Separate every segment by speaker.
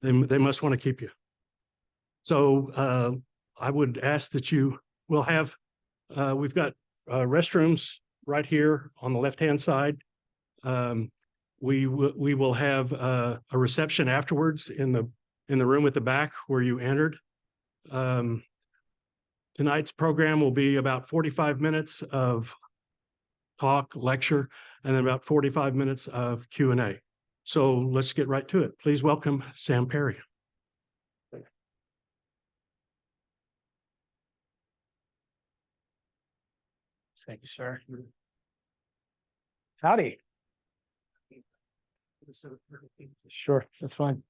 Speaker 1: they must want to keep you. So I would ask that you will have, we've got restrooms right here on the left-hand side. We will have a reception afterwards in the room at the back where you entered. Tonight's program will be about 45 minutes of talk, lecture, and then about 45 minutes of Q&A. So let's get right to it. Please welcome Sam Perry.
Speaker 2: Thank you, sir. Howdy. Sure, that's fine.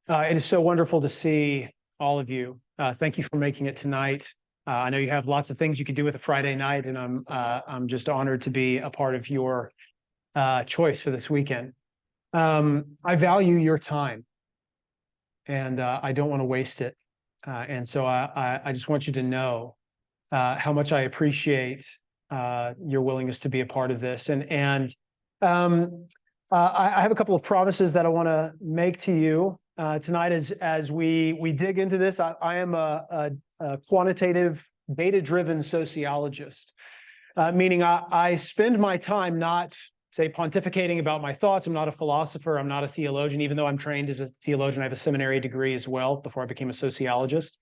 Speaker 2: It is so wonderful to see all of you. Thank you for making it tonight. I know you have lots of things you could do with a Friday night, and I'm just honored to be a part of your choice for this weekend. I value your time, and I don't want to waste it. And so I just want you to know how much I appreciate your willingness to be a part of this. And I have a couple of promises that I want to make to you tonight as we dig into this. I am a quantitative, data-driven sociologist, meaning I spend my time not, say, pontificating about my thoughts. I'm not a philosopher. I'm not a theologian, even though I'm trained as a theologian. I have a seminary degree as well before I became a sociologist.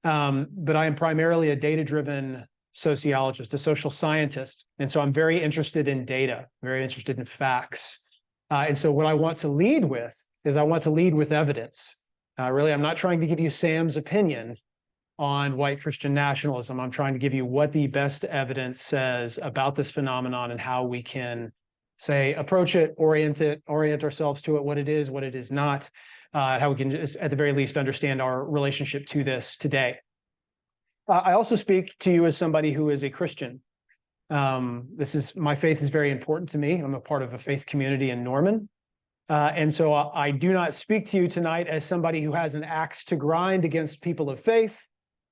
Speaker 2: But I am primarily a data-driven sociologist, a social scientist. And so I'm very interested in data, very interested in facts. And so what I want to lead with is I want to lead with evidence. Really, I'm not trying to give you Sam's opinion on white Christian nationalism. I'm trying to give you what the best evidence says about this phenomenon and how we can, say, approach it, orient ourselves to it, what it is not, how we can, at the very least, understand our relationship to this today. I also speak to you as somebody who is a Christian. My faith is very important to me. I'm a part of a faith community in Norman. And so I do not speak to you tonight as somebody who has an axe to grind against people of faith,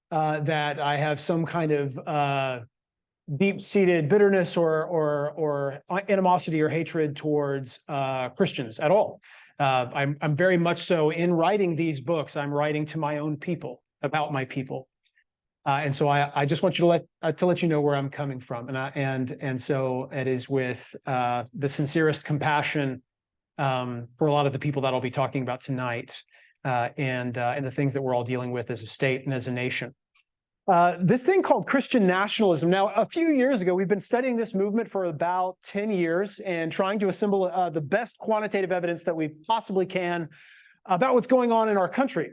Speaker 2: that I have some kind of deep-seated bitterness or animosity or hatred towards Christians at all. I'm very much so, in writing these books, I'm writing to my own people, about my people. And so I just want you to let you know where I'm coming from, and so it is with the sincerest compassion for a lot of the people that I'll be talking about tonight, and the things that we're all dealing with as a state and as a nation. This thing called Christian nationalism. Now, a few years ago, we've been studying this movement for about 10 years and trying to assemble the best quantitative evidence that we possibly can about what's going on in our country.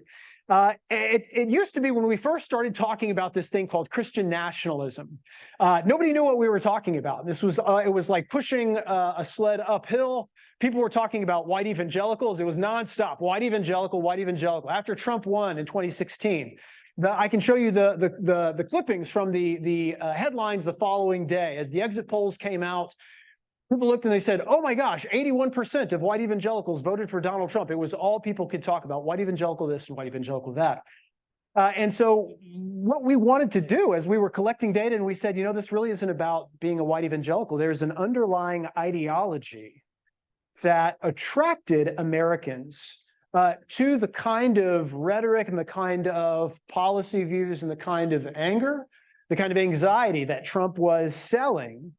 Speaker 2: It used to be, when we first started talking about this thing called Christian nationalism, nobody knew what we were talking about. This was it was like pushing a sled uphill. People were talking about white evangelicals. It was nonstop, white evangelical, white evangelical. After Trump won in 2016, I can show you the clippings from the headlines the following day. As the exit polls came out, people looked and they said, oh my gosh, 81% of white evangelicals voted for Donald Trump. It was all people could talk about, white evangelical this and white evangelical that. And so what we wanted to do as we were collecting data, and we said, this really isn't about being a white evangelical. There's an underlying ideology that attracted Americans to the kind of rhetoric and the kind of policy views and the kind of anger, the kind of anxiety that Trump was selling,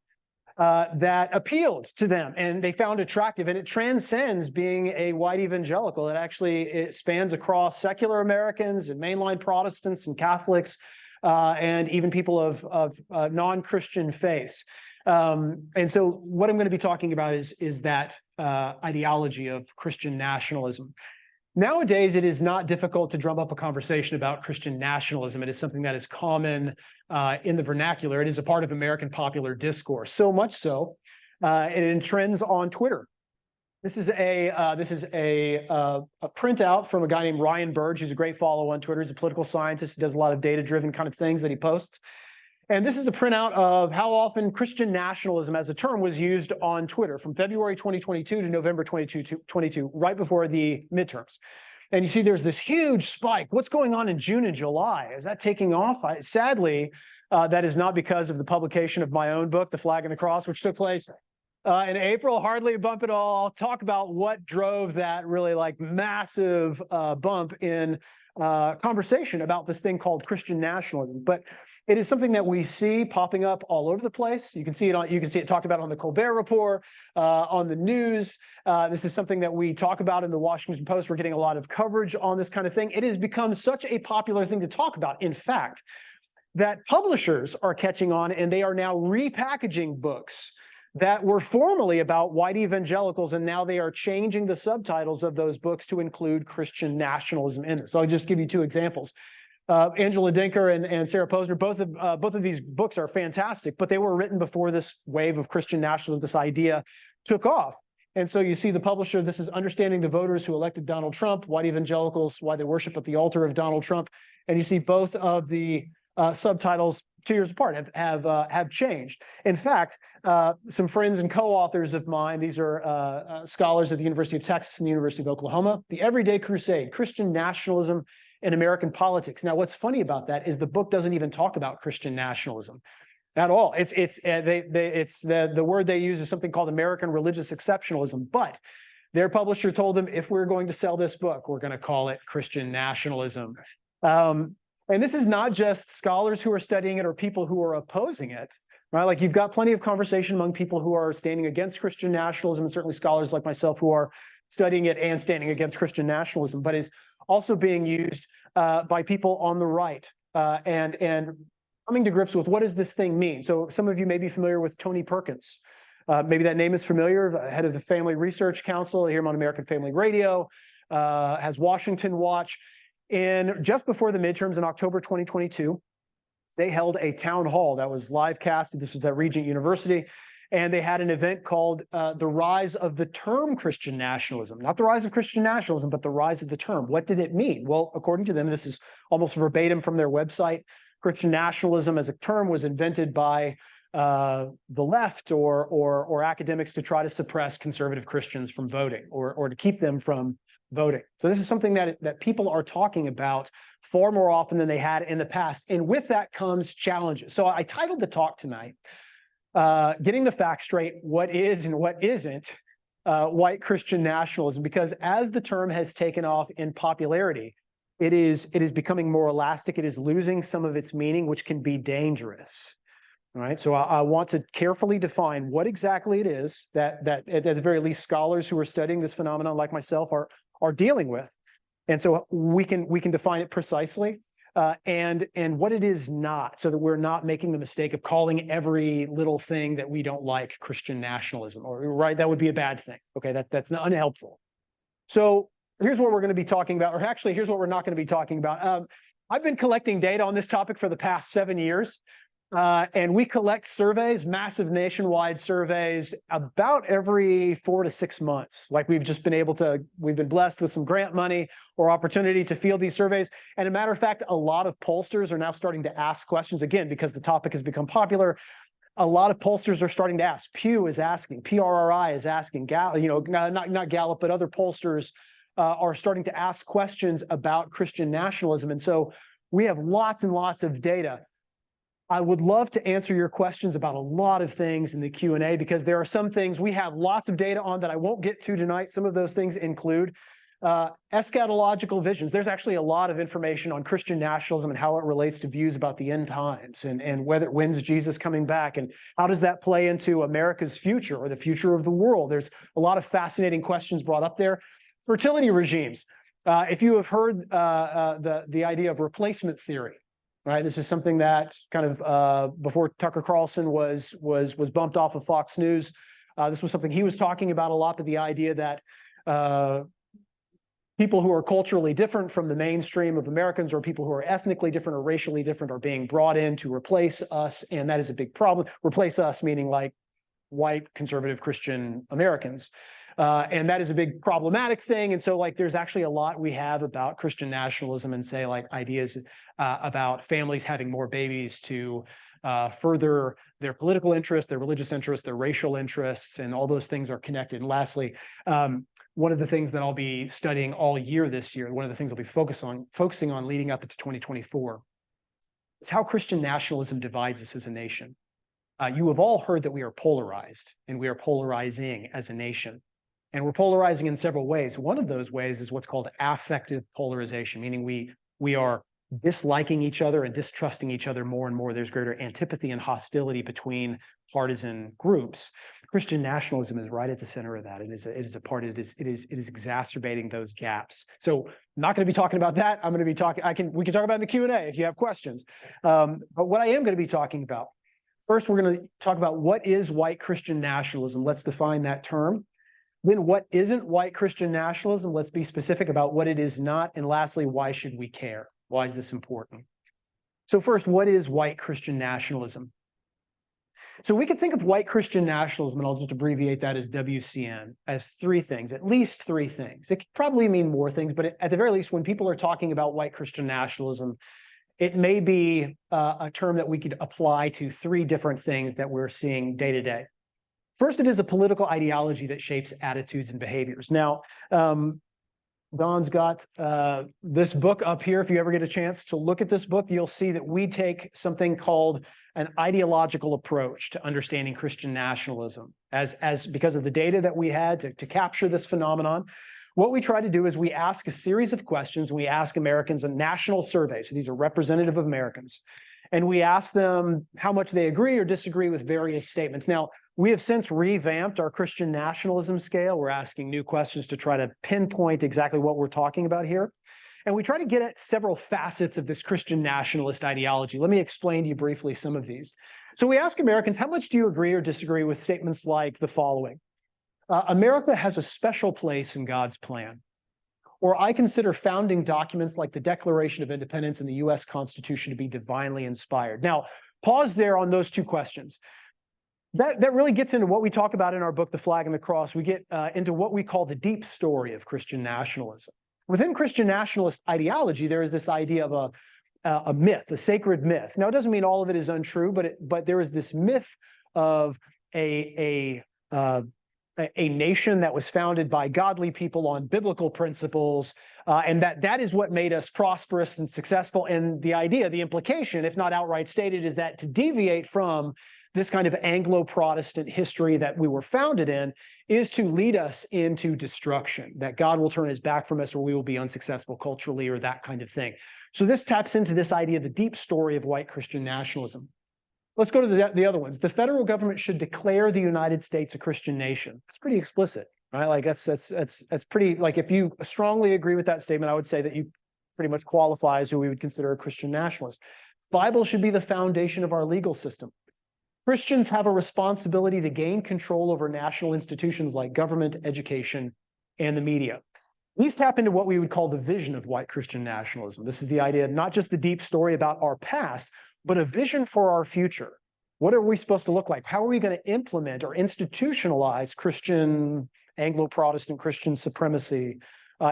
Speaker 2: that appealed to them and they found attractive. And it transcends being a white evangelical. It spans across secular Americans and mainline Protestants and Catholics, and even people of non-Christian faiths. And so what I'm going to be talking about is that ideology of Christian nationalism. Nowadays, it is not difficult to drum up a conversation about Christian nationalism. It is something that is common in the vernacular. It is a part of American popular discourse, so much so it trends on Twitter. This is a printout from a guy named Ryan Burge, who's a great follow on Twitter. He's a political scientist. He does a lot of data-driven kind of things that he posts. And this is a printout of how often Christian nationalism as a term was used on Twitter from February 2022 to November 2022, right before the midterms. And you see there's this huge spike. What's going on in June and July? Is that taking off? Sadly, that is not because of the publication of my own book, The Flag and the Cross, which took place In April, hardly a bump at all. I'll talk about what drove that really like massive bump in conversation about this thing called Christian nationalism. But it is something that we see popping up all over the place. You can see it talked about on the Colbert Report, on the news. This is something that we talk about in the Washington Post. We're getting a lot of coverage on this kind of thing. It has become such a popular thing to talk about, in fact, that publishers are catching on, and they are now repackaging books that were formerly about white evangelicals, and now they are changing the subtitles of those books to include Christian nationalism in it. So I'll just give you two examples. Angela Denker and Sarah Posner, both of these books are fantastic, but they were written before this wave of Christian nationalism, this idea took off. And so you see the publisher, this is Understanding the Voters Who Elected Donald Trump, White Evangelicals, Why They Worship at the Altar of Donald Trump. And you see both of the subtitles 2 years apart have changed. In fact, some friends and co-authors of mine, these are scholars at the University of Texas and the University of Oklahoma, The Everyday Crusade, Christian Nationalism in American Politics. Now, what's funny about that is the book doesn't even talk about Christian nationalism at all. It's the word they use is something called American religious exceptionalism. But their publisher told them, if we're going to sell this book, we're going to call it Christian nationalism. And this is not just scholars who are studying it or people who are opposing it, right? Like you've got plenty of conversation among people who are standing against Christian nationalism, and certainly scholars like myself who are studying it and standing against Christian nationalism, but is also being used by people on the right and coming to grips with what does this thing mean? So some of you may be familiar with Tony Perkins. Maybe that name is familiar, head of the Family Research Council. I hear him on American Family Radio, has Washington Watch. And just before the midterms in October 2022, they held a town hall that was live casted. This was at Regent University. And they had an event called The Rise of the Term Christian Nationalism. Not the rise of Christian nationalism, but the rise of the term. What did it mean? Well, according to them, this is almost verbatim from their website. Christian nationalism as a term was invented by the left or academics to try to suppress conservative Christians from voting or to keep them from voting. So this is something that people are talking about far more often than they had in the past. And with that comes challenges. So I titled the talk tonight, Getting the Facts Straight, What Is and What Isn't White Christian Nationalism, because as the term has taken off in popularity, it is becoming more elastic. It is losing some of its meaning, which can be dangerous. All right, so I want to carefully define what exactly it is that at the very least scholars who are studying this phenomenon like myself are dealing with. And so we can define it precisely and what it is not, so that we're not making the mistake of calling every little thing that we don't like Christian nationalism, or right, that would be a bad thing. Okay, that's not unhelpful. So here's what we're going to be talking about, or actually here's what we're not going to be talking about. I've been collecting data on this topic for the past 7 years. And we collect surveys, massive nationwide surveys, about every 4 to 6 months. Like we've been blessed with some grant money or opportunity to field these surveys. And a matter of fact, a lot of pollsters are now starting to ask questions again, because the topic has become popular. A lot of pollsters are starting to ask. Pew is asking, PRRI is asking, not Gallup, but other pollsters are starting to ask questions about Christian nationalism. And so we have lots and lots of data. I would love to answer your questions about a lot of things in the Q&A, because there are some things we have lots of data on that I won't get to tonight. Some of those things include eschatological visions. There's actually a lot of information on Christian nationalism and how it relates to views about the end times and when's Jesus coming back and how does that play into America's future or the future of the world. There's a lot of fascinating questions brought up there. Fertility regimes. If you have heard the idea of replacement theory, right? This is something that kind of before Tucker Carlson was bumped off of Fox News. This was something he was talking about a lot, but the idea that people who are culturally different from the mainstream of Americans, or people who are ethnically different or racially different, are being brought in to replace us, and that is a big problem. Replace us meaning like white conservative Christian Americans. And that is a big problematic thing. And so like there's actually a lot we have about Christian nationalism and say like ideas about families having more babies to further their political interests, their religious interests, their racial interests, and all those things are connected. And lastly, one of the things that I'll be studying all year this year, one of the things I'll be focusing on leading up into 2024, is how Christian nationalism divides us as a nation. You have all heard that we are polarized, and we are polarizing as a nation. And we're polarizing in several ways. One of those ways is what's called affective polarization, meaning we are disliking each other and distrusting each other more and more. There's greater antipathy and hostility between partisan groups. Christian nationalism is right at the center of that. It is a part. It is exacerbating those gaps. So I'm not going to be talking about that. I'm going to be talking. We can talk about it in the Q&A if you have questions. But what I am going to be talking about first, we're going to talk about what is white Christian nationalism. Let's define that term. Then what isn't white Christian nationalism? Let's be specific about what it is not. And lastly, why should we care? Why is this important? So first, what is white Christian nationalism? So we could think of white Christian nationalism, and I'll just abbreviate that as WCN, as three things, at least three things. It could probably mean more things, but at the very least, when people are talking about white Christian nationalism, it may be a term that we could apply to three different things that we're seeing day to day. First, it is a political ideology that shapes attitudes and behaviors. Now, Don's got this book up here. If you ever get a chance to look at this book, you'll see that we take something called an ideological approach to understanding Christian nationalism. As because of the data that we had to capture this phenomenon, what we try to do is we ask a series of questions. We ask Americans a national survey. So these are representative of Americans. And we ask them how much they agree or disagree with various statements. Now, we have since revamped our Christian nationalism scale. We're asking new questions to try to pinpoint exactly what we're talking about here. And we try to get at several facets of this Christian nationalist ideology. Let me explain to you briefly some of these. So we ask Americans, how much do you agree or disagree with statements like the following? America has a special place in God's plan. Or I consider founding documents like the Declaration of Independence and the U.S. Constitution to be divinely inspired. Now, pause there on those two questions. That really gets into what we talk about in our book, The Flag and the Cross. We get into what we call the deep story of Christian nationalism. Within Christian nationalist ideology, there is this idea of a myth, a sacred myth. Now, it doesn't mean all of it is untrue, but there is this myth of a nation that was founded by godly people on biblical principles, and that is what made us prosperous and successful. And the idea, the implication, if not outright stated, is that to deviate from this kind of Anglo-Protestant history that we were founded in is to lead us into destruction, that God will turn his back from us or we will be unsuccessful culturally or that kind of thing. So this taps into this idea, the deep story of white Christian nationalism. Let's go to the other ones. The federal government should declare the United States a Christian nation. That's pretty explicit, right? Like that's pretty, like if you strongly agree with that statement, I would say that you pretty much qualify as who we would consider a Christian nationalist. Bible should be the foundation of our legal system. Christians have a responsibility to gain control over national institutions like government, education, and the media. These tap into what we would call the vision of white Christian nationalism. This is the idea, not just the deep story about our past, but a vision for our future. What are we supposed to look like? How are we going to implement or institutionalize Christian, Anglo-Protestant Christian supremacy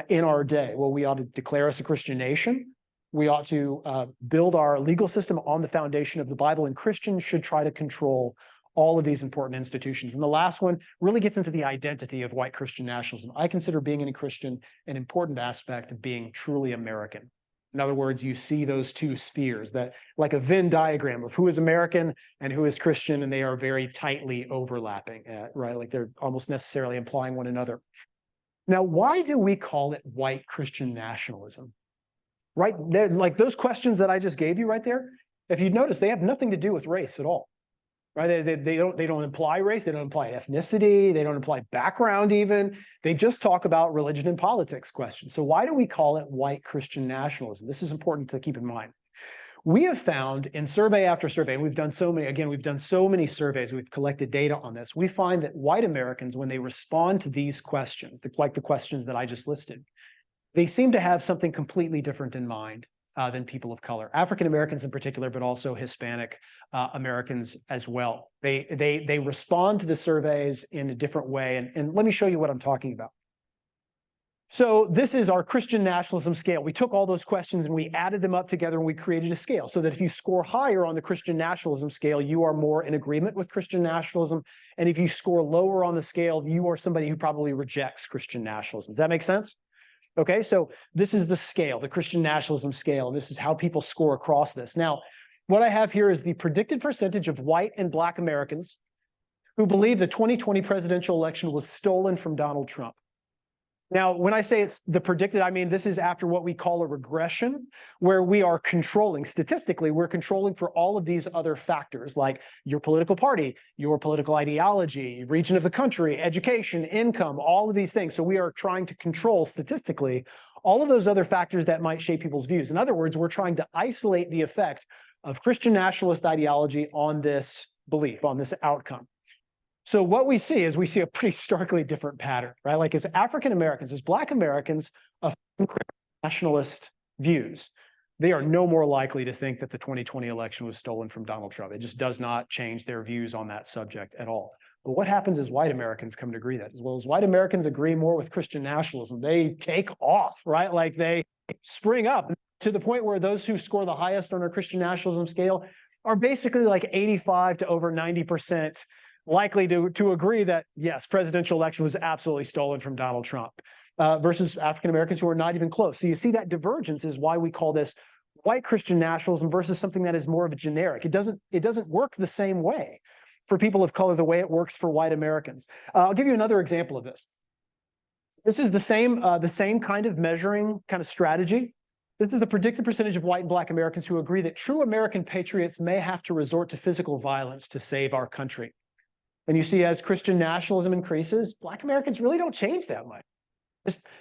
Speaker 2: in our day? Well, we ought to declare us a Christian nation. We ought to build our legal system on the foundation of the Bible, and Christians should try to control all of these important institutions. And the last one really gets into the identity of white Christian nationalism. I consider being a Christian an important aspect of being truly American. In other words, you see those two spheres, that like a Venn diagram of who is American and who is Christian, and they are very tightly overlapping, right? Like they're almost necessarily implying one another. Now, why do we call it white Christian nationalism? Right, like those questions that I just gave you right there, if you notice, they have nothing to do with race at all, right? They don't imply race, they don't imply ethnicity, they don't imply background even. They just talk about religion and politics questions. So why do we call it white Christian nationalism? This is important to keep in mind. We have found in survey after survey, and we've done so many surveys, we've collected data on this. We find that white Americans, when they respond to these questions, like the questions that I just listed, they seem to have something completely different in mind than people of color, African Americans in particular, but also Hispanic Americans as well. They respond to the surveys in a different way, and let me show you what I'm talking about. So this is our Christian nationalism scale. We took all those questions and we added them up together and we created a scale so that if you score higher on the Christian nationalism scale, you are more in agreement with Christian nationalism. And if you score lower on the scale, you are somebody who probably rejects Christian nationalism. Does that make sense? Okay, so this is the scale, the Christian nationalism scale, and this is how people score across this. Now, what I have here is the predicted percentage of white and Black Americans who believe the 2020 presidential election was stolen from Donald Trump. Now, when I say it's the predicted, I mean this is after what we call a regression, where we are controlling, statistically, we're controlling for all of these other factors like your political party, your political ideology, region of the country, education, income, all of these things. So we are trying to control statistically all of those other factors that might shape people's views. In other words, we're trying to isolate the effect of Christian nationalist ideology on this belief, on this outcome. So what we see is we see a pretty starkly different pattern, right? Like as African Americans, as Black Americans of nationalist views, they are no more likely to think that the 2020 election was stolen from Donald Trump. It just does not change their views on that subject at all. But what happens as white Americans come to agree that? As well as white Americans agree more with Christian nationalism, they take off, right? Like they spring up to the point where those who score the highest on our Christian nationalism scale are basically like 85 to over 90% likely to agree that, yes, presidential election was absolutely stolen from Donald Trump, versus African Americans who are not even close. So you see that divergence is why we call this white Christian nationalism versus something that is more of a generic. It doesn't work the same way for people of color the way it works for white Americans. I'll give you another example of this. This is the same kind of measuring kind of strategy. This is the predicted percentage of white and Black Americans who agree that true American patriots may have to resort to physical violence to save our country. And you see, as Christian nationalism increases, Black Americans really don't change that much.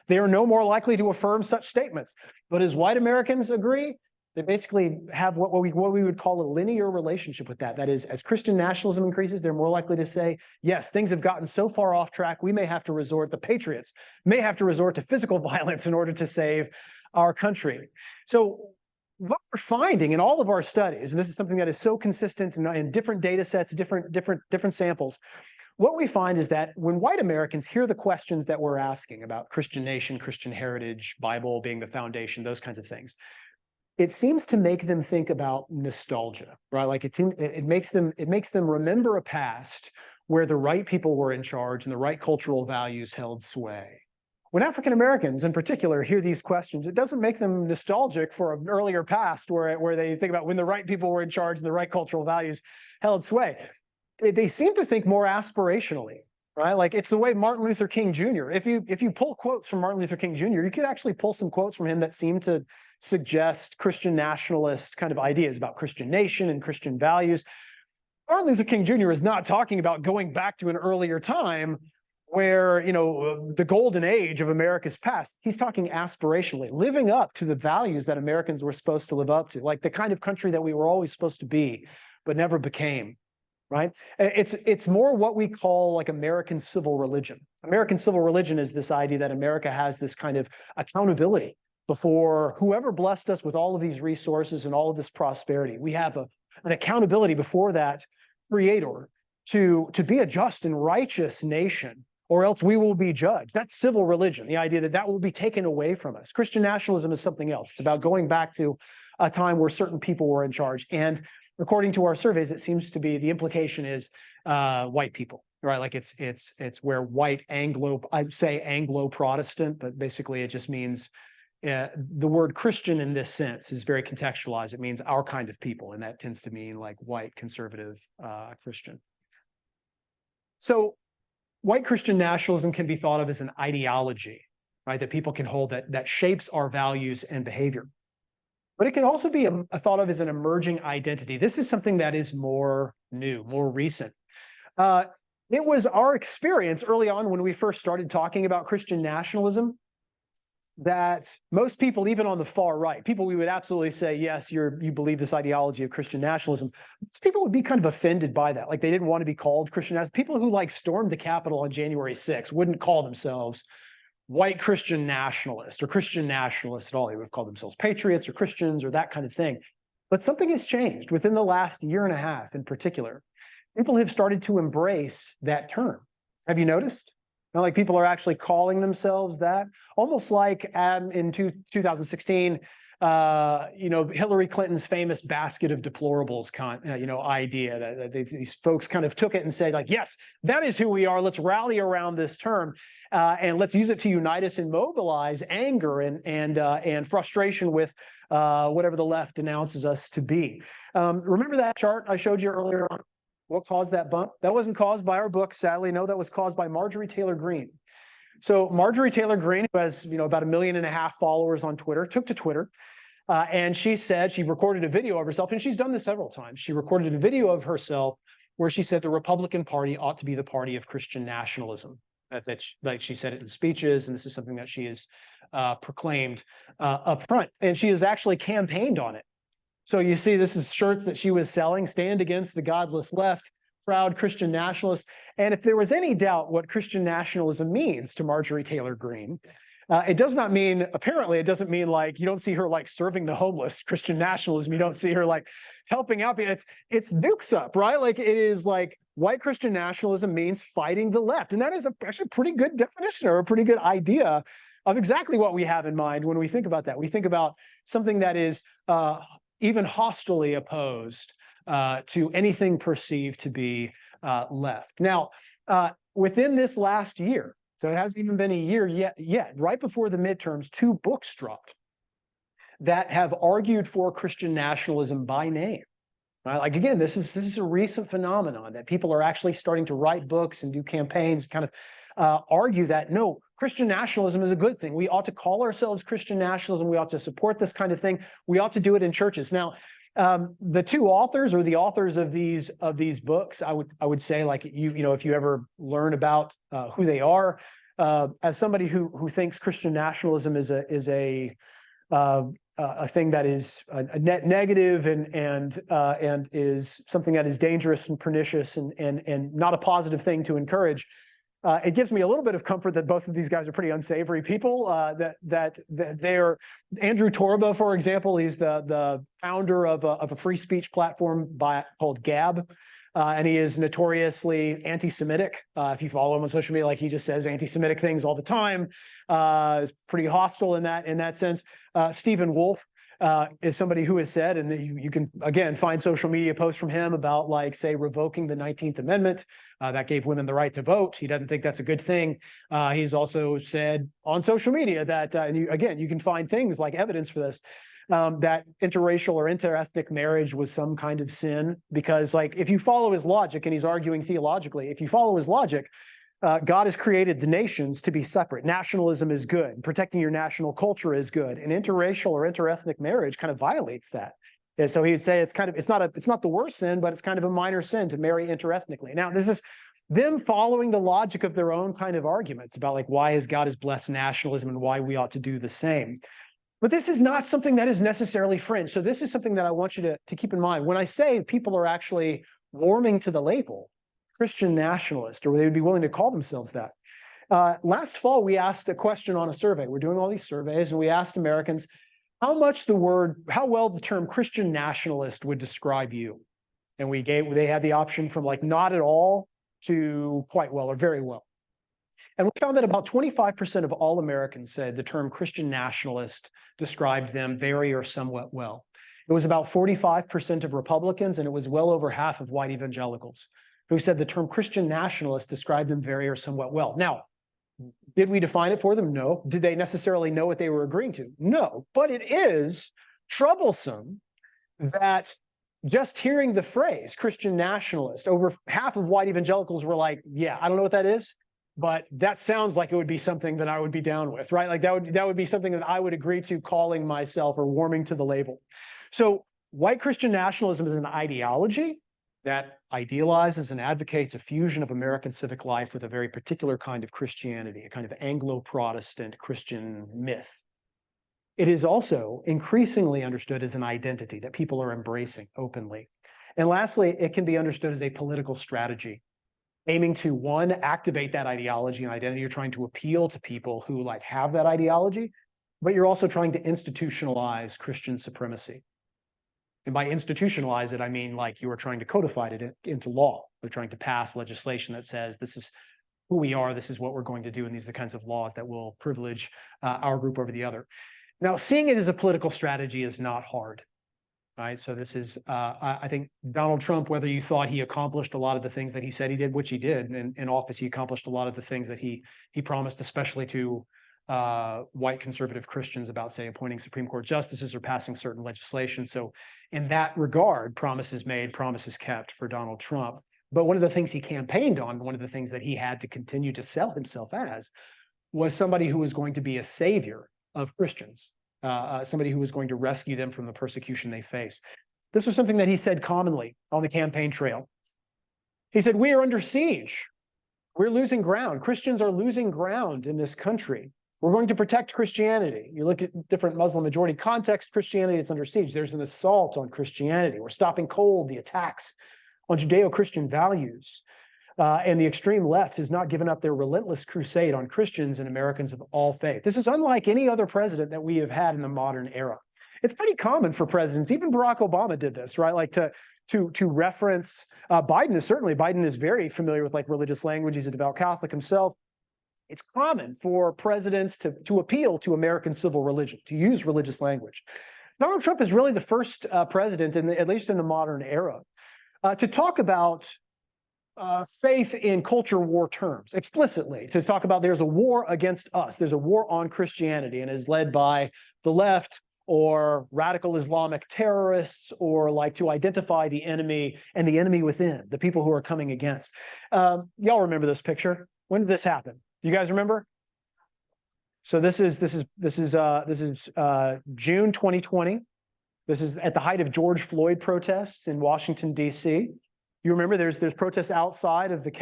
Speaker 2: They are no more likely to affirm such statements. But as white Americans agree, they basically have what we would call a linear relationship with that. That is, as Christian nationalism increases, they're more likely to say, yes, things have gotten so far off track, the patriots may have to resort to physical violence in order to save our country. So what we're finding in all of our studies, and this is something that is so consistent in different data sets, different samples, what we find is that when white Americans hear the questions that we're asking about Christian nation, Christian heritage, Bible being the foundation, those kinds of things, it seems to make them think about nostalgia, right? Like it makes them remember a past where the right people were in charge and the right cultural values held sway. When African Americans in particular hear these questions, it doesn't make them nostalgic for an earlier past where they think about when the right people were in charge and the right cultural values held sway. They seem to think more aspirationally, right? Like it's the way Martin Luther King Jr. If you pull quotes from Martin Luther King Jr., you could actually pull some quotes from him that seem to suggest Christian nationalist kind of ideas about Christian nation and Christian values. Martin Luther King Jr. is not talking about going back to an earlier time where, the golden age of America's past. He's talking aspirationally, living up to the values that Americans were supposed to live up to, like the kind of country that we were always supposed to be, but never became, right? It's more what we call like American civil religion. American civil religion is this idea that America has this kind of accountability before whoever blessed us with all of these resources and all of this prosperity. We have an accountability before that creator to be a just and righteous nation, or else we will be judged. That's civil religion, the idea that will be taken away from us. Christian nationalism is something else. It's about going back to a time where certain people were in charge. And according to our surveys, it seems to be the implication is white people, right? Like it's where white I'd say Anglo-Protestant, but basically it just means the word Christian in this sense is very contextualized. It means our kind of people, and that tends to mean like white conservative Christian. So white Christian nationalism can be thought of as an ideology, right, that people can hold that shapes our values and behavior. But it can also be thought of as an emerging identity. This is something that is more new, more recent. It was our experience early on when we first started talking about Christian nationalism that most people, even on the far right, people we would absolutely say, yes, you believe this ideology of Christian nationalism. People would be kind of offended by that. Like they didn't want to be called Christian nationalists. People who like stormed the Capitol on January 6th wouldn't call themselves white Christian nationalists or Christian nationalists at all. They would have called themselves patriots or Christians or that kind of thing. But something has changed within the last year and a half in particular. People have started to embrace that term. Have you noticed? Now, like people are actually calling themselves that, almost like in 2016, Hillary Clinton's famous basket of deplorables idea that these folks kind of took it and said, like, yes, that is who we are. Let's rally around this term and let's use it to unite us and mobilize anger and frustration with whatever the left denounces us to be. Remember that chart I showed you earlier on? What caused that bump? That wasn't caused by our book, sadly. No, that was caused by Marjorie Taylor Greene. So Marjorie Taylor Greene, who has about 1.5 million followers on Twitter, took to Twitter. And she said, she recorded a video of herself, and she's done this several times. She recorded a video of herself where she said the Republican Party ought to be the party of Christian nationalism. Like she said it in speeches, and this is something that she has proclaimed up front. And she has actually campaigned on it. So you see, this is shirts that she was selling, Stand Against the Godless Left, Proud Christian Nationalist. And if there was any doubt what Christian nationalism means to Marjorie Taylor Greene, it does not mean, apparently, it doesn't mean like, you don't see her like serving the homeless. Christian nationalism, you don't see her like helping out. It's Dukes Up, right? Like it is like white Christian nationalism means fighting the left. And that is actually a pretty good definition or a pretty good idea of exactly what we have in mind when we think about that. We think about something that is even hostilely opposed to anything perceived to be left. Now, within this last year, so it hasn't even been a year yet, right before the midterms, 2 books dropped that have argued for Christian nationalism by name. Right? Like, again, this is a recent phenomenon that people are actually starting to write books and do campaigns, kind of argue that, no, Christian nationalism is a good thing. We ought to call ourselves Christian nationalism. We ought to support this kind of thing. We ought to do it in churches. Now, the 2 authors or the authors of these books, I would say, like, if you ever learn about who they are, as somebody who thinks Christian nationalism is a thing that is a net negative and is something that is dangerous and pernicious and not a positive thing to encourage. It gives me a little bit of comfort that both of these guys are pretty unsavory people. That they're Andrew Torba, for example, he's the founder of a free speech platform called Gab, and he is notoriously anti-Semitic. If you follow him on social media, like he just says anti-Semitic things all the time. Is pretty hostile in that sense. Stephen Wolfe is somebody who has said, and you can again find social media posts from him about, like, say, revoking the 19th Amendment that gave women the right to vote. He doesn't think that's a good thing. He's also said on social media that, and you can find things like evidence for this, that interracial or interethnic marriage was some kind of sin, because, like, if you follow his logic, and he's arguing theologically, if you follow his logic, God has created the nations to be separate. Nationalism is good. Protecting your national culture is good. And interracial or interethnic marriage kind of violates that. And so he would say it's not the worst sin, but it's kind of a minor sin to marry interethnically. Now, this is them following the logic of their own kind of arguments about, like, why God has blessed nationalism and why we ought to do the same. But this is not something that is necessarily fringe. So this is something that I want you to keep in mind. When I say people are actually warming to the label Christian nationalist, or they would be willing to call themselves that. Last fall, we asked a question on a survey. We're doing all these surveys, and we asked Americans how well the term Christian nationalist would describe you. And they had the option from, like, not at all to quite well or very well. And we found that about 25% of all Americans said the term Christian nationalist described them very or somewhat well. It was about 45% of Republicans, and it was well over half of white evangelicals who said the term Christian nationalist described them very or somewhat well. Now, did we define it for them? No. Did they necessarily know what they were agreeing to? No. But it is troublesome that just hearing the phrase Christian nationalist, over half of white evangelicals were like, yeah, I don't know what that is, but that sounds like it would be something that I would be down with, right? Like that would be something that I would agree to calling myself or warming to the label. So white Christian nationalism is an ideology that idealizes and advocates a fusion of American civic life with a very particular kind of Christianity, a kind of Anglo-Protestant Christian myth. It is also increasingly understood as an identity that people are embracing openly. And lastly, it can be understood as a political strategy, aiming to, one, activate that ideology and identity. You're trying to appeal to people who, like, have that ideology, but you're also trying to institutionalize Christian supremacy. And by institutionalize it, I mean, like, you are trying to codify it into law. They're trying to pass legislation that says this is who we are, this is what we're going to do, and these are the kinds of laws that will privilege our group over the other. Now, seeing it as a political strategy is not hard. Right. So this is, I think Donald Trump, whether you thought he accomplished a lot of the things that he said he did, which he did in office, he accomplished a lot of the things that he promised, especially to white conservative Christians about, say, appointing Supreme Court justices or passing certain legislation. So in that regard, promises made, promises kept for Donald Trump. But one of the things he campaigned on, one of the things that he had to continue to sell himself as, was somebody who was going to be a savior of Christians. Somebody who was going to rescue them from the persecution they face. This was something that he said commonly on the campaign trail. He said, "We are under siege. We're losing ground. Christians are losing ground in this country. We're going to protect Christianity." You look at different Muslim majority context, Christianity, it's under siege. There's an assault on Christianity. We're stopping cold the attacks on Judeo-Christian values. And the extreme left has not given up their relentless crusade on Christians and Americans of all faith. This is unlike any other president that we have had in the modern era. It's pretty common for presidents. Even Barack Obama did this, right? Like to reference Biden is very familiar with like religious language. He's a devout Catholic himself. It's common for presidents to appeal to American civil religion, to use religious language. Donald Trump is really the first president, at least in the modern era, to talk about faith in culture war terms explicitly, to talk about there's a war against us, there's a war on Christianity, and is led by the left or radical Islamic terrorists, or like to identify the enemy and the enemy within, the people who are coming against. Y'all remember this picture? When did this happen? You guys remember? So this is June 2020. This is at the height of George Floyd protests in Washington, D.C. You remember there's protests outside of the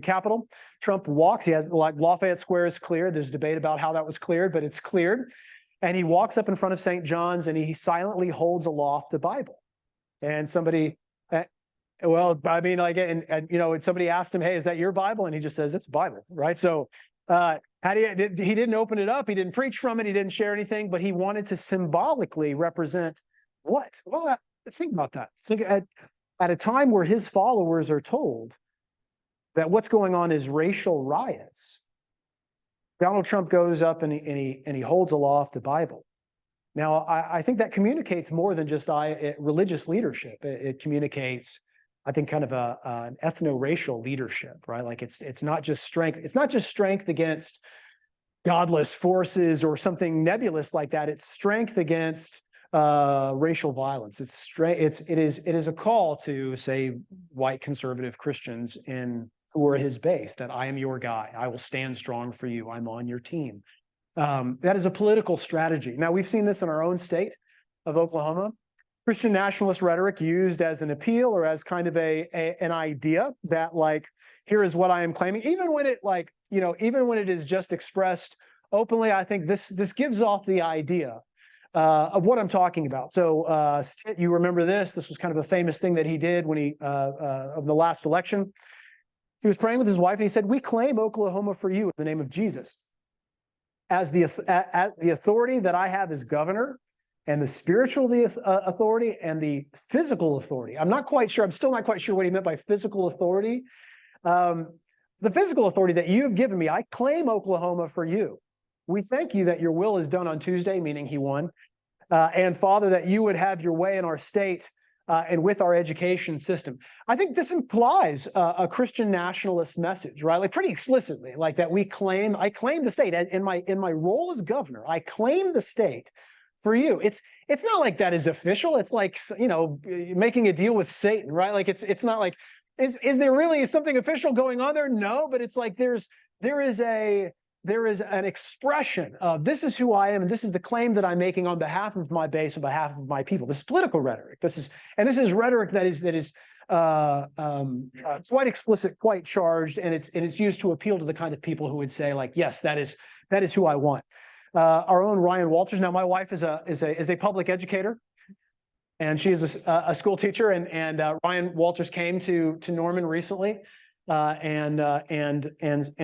Speaker 2: Capitol. Trump walks. He has, like, Lafayette Square is cleared. There's debate about how that was cleared, but it's cleared. And he walks up in front of St. John's and he silently holds aloft a Bible. And somebody, well, I mean, like, and you know, and somebody asked him, "Hey, is that your Bible?" And he just says, "It's a Bible," right? So he didn't open it up. He didn't preach from it. He didn't share anything, but he wanted to symbolically represent what? Well, think about that. Think at a time where his followers are told that what's going on is racial riots, Donald Trump goes up and he holds aloft a Bible. Now, I think that communicates more than just religious leadership. It communicates, I think, kind of an ethno-racial leadership, right? Like it's not just strength. It's not just strength against godless forces or something nebulous like that. It's strength against racial violence. It is a call to, say, white conservative Christians who are his base, that I am your guy. I will stand strong for you. I'm on your team. That is a political strategy. Now, we've seen this in our own state of Oklahoma. Christian nationalist rhetoric used as an appeal or as kind of an idea that, like, here is what I am claiming, even when it is just expressed openly. I think this gives off the idea of what I'm talking about. So you remember this. This was kind of a famous thing that he did when of the last election. He was praying with his wife and he said, "We claim Oklahoma for you in the name of Jesus. As the authority that I have as governor, and the spiritual authority and the physical authority." I'm still not quite sure what he meant by physical authority. The physical authority that you have given me, I claim Oklahoma for you. We thank you that your will is done on Tuesday, meaning he won. And Father, that you would have your way in our state and with our education system. I think this implies a Christian nationalist message, right? Like, pretty explicitly, like that I claim the state in my role as governor. I claim the state for you. It's not like that is official. It's like, you know, making a deal with Satan, right? Like it's not like, is there really something official going on there? No, but it's like there is an expression of, this is who I am, and this is the claim that I'm making on behalf of my base, on behalf of my people. This is political rhetoric. This is rhetoric that is quite explicit, quite charged, and it's used to appeal to the kind of people who would say, like, yes, that is who I want. Our own Ryan Walters. Now, my wife is a public educator, and she is a school teacher. And Ryan Walters came to Norman recently, and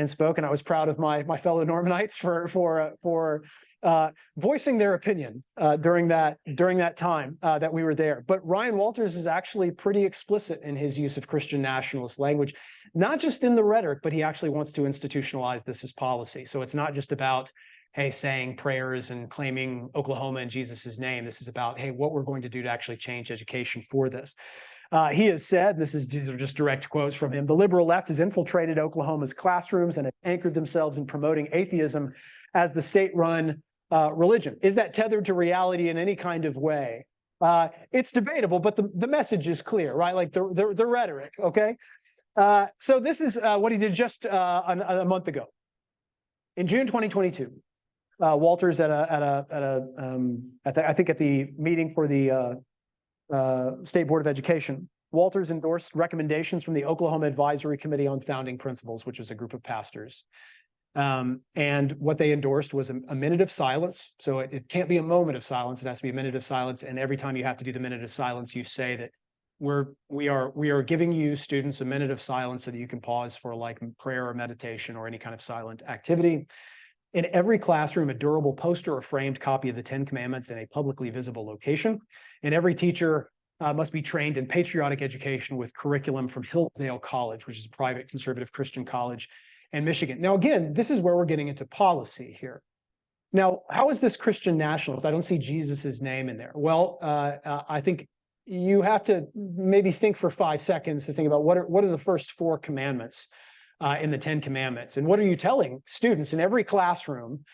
Speaker 2: spoke. And I was proud of my fellow Normanites for voicing their opinion during that time that we were there. But Ryan Walters is actually pretty explicit in his use of Christian nationalist language, not just in the rhetoric, but he actually wants to institutionalize this as policy. So it's not just about, hey, saying prayers and claiming Oklahoma in Jesus's name. This is about, hey, what we're going to do to actually change education for this. He has said, these are just direct quotes from him, the liberal left has infiltrated Oklahoma's classrooms and have anchored themselves in promoting atheism as the state-run religion. Is that tethered to reality in any kind of way? It's debatable, but the message is clear, right? Like the rhetoric, okay? So this is what he did just a month ago. In June 2022, Walters I think at the meeting for the State Board of Education, Walters endorsed recommendations from the Oklahoma Advisory Committee on Founding Principles, which is a group of pastors. And what they endorsed was a minute of silence. So it can't be a moment of silence. It has to be a minute of silence. And every time you have to do the minute of silence, you say that we are giving you students a minute of silence so that you can pause for like prayer or meditation or any kind of silent activity. In every classroom, a durable poster or framed copy of the 10 Commandments in a publicly visible location. And every teacher must be trained in patriotic education with curriculum from Hillsdale College, which is a private conservative Christian college in Michigan. Now, again, this is where we're getting into policy here. Now, how is this Christian nationalist? I don't see Jesus's name in there. Well, I think you have to maybe think for 5 seconds to think about what are the first 4 commandments in the 10 Commandments. And what are you telling students in every classroom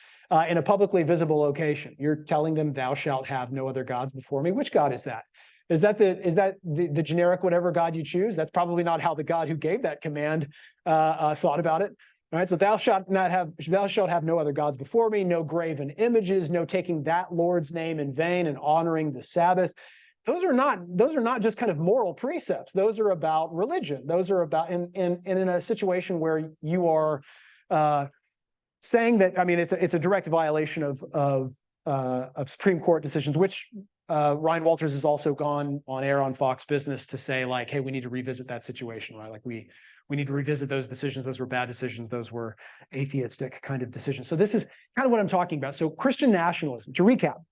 Speaker 2: in a publicly visible location? You're telling them, thou shalt have no other gods before me. Which God is that? Is that the generic whatever God you choose? That's probably not how the God who gave that command thought about it. All right, so thou shalt have no other gods before me, no graven images, no taking that Lord's name in vain and honoring the Sabbath. Those are not just kind of moral precepts. Those are about religion. Those are about in a situation where you are saying that. I mean, it's a direct violation of Supreme Court decisions, which Ryan Walters has also gone on air on Fox Business to say, like, hey, we need to revisit that situation, right? Like we need to revisit those decisions. Those were bad decisions. Those were atheistic kind of decisions. So this is kind of what I'm talking about. So Christian nationalism, to recap.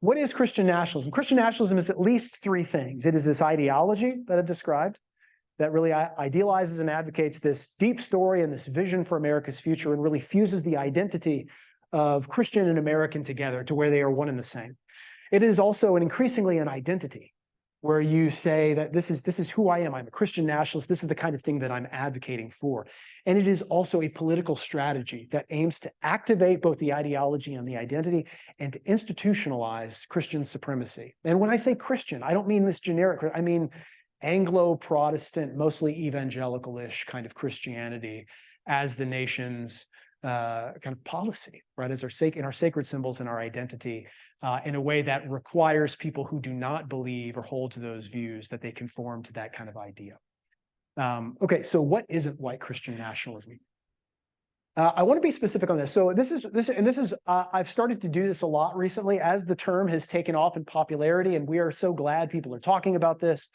Speaker 2: What is Christian nationalism? Christian nationalism is at least 3 things. It is this ideology that I've described that really idealizes and advocates this deep story and this vision for America's future and really fuses the identity of Christian and American together to where they are one and the same. It is also increasingly an identity where you say that this is who I am. I'm a Christian nationalist. This is the kind of thing that I'm advocating for. And it is also a political strategy that aims to activate both the ideology and the identity and to institutionalize Christian supremacy. And when I say Christian, I don't mean this generic, I mean Anglo-Protestant, mostly evangelical-ish kind of Christianity as the nation's kind of policy, right? As in our sacred symbols and our identity, in a way that requires people who do not believe or hold to those views that they conform to that kind of idea. Okay, so what isn't white Christian nationalism? I want to be specific on this. So this is I've started to do this a lot recently as the term has taken off in popularity, and we are so glad people are talking about this.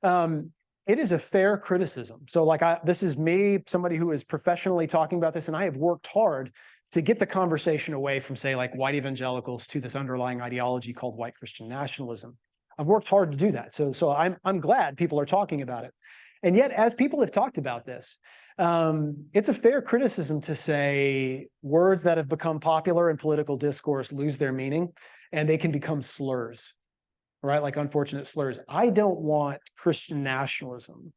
Speaker 2: It is a fair criticism. So like this is me, somebody who is professionally talking about this, and I have worked hard to get the conversation away from, say, like white evangelicals to this underlying ideology called white Christian nationalism. I've worked hard to do that. So I'm glad people are talking about it. And yet, as people have talked about this, it's a fair criticism to say words that have become popular in political discourse lose their meaning and they can become slurs, right? Like unfortunate slurs. I don't want Christian nationalism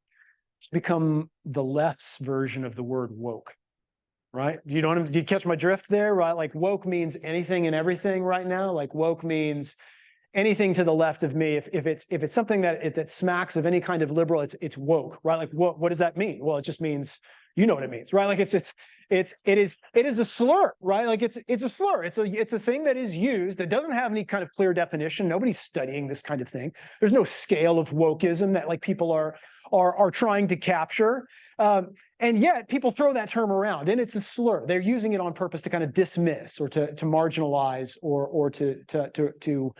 Speaker 2: to become the left's version of the word woke. Right? Do you catch my drift there? Right? Like woke means anything and everything right now. Like woke means anything to the left of me. If it's something that smacks of any kind of liberal, it's woke, right? Like what does that mean? Well, it just means, you know what it means, right? Like it is a slur, right? Like it's a slur. It's a thing that is used that doesn't have any kind of clear definition. Nobody's studying this kind of thing. There's no scale of wokeism that like people are trying to capture. And yet people throw that term around and it's a slur. They're using it on purpose to kind of dismiss or to marginalize or to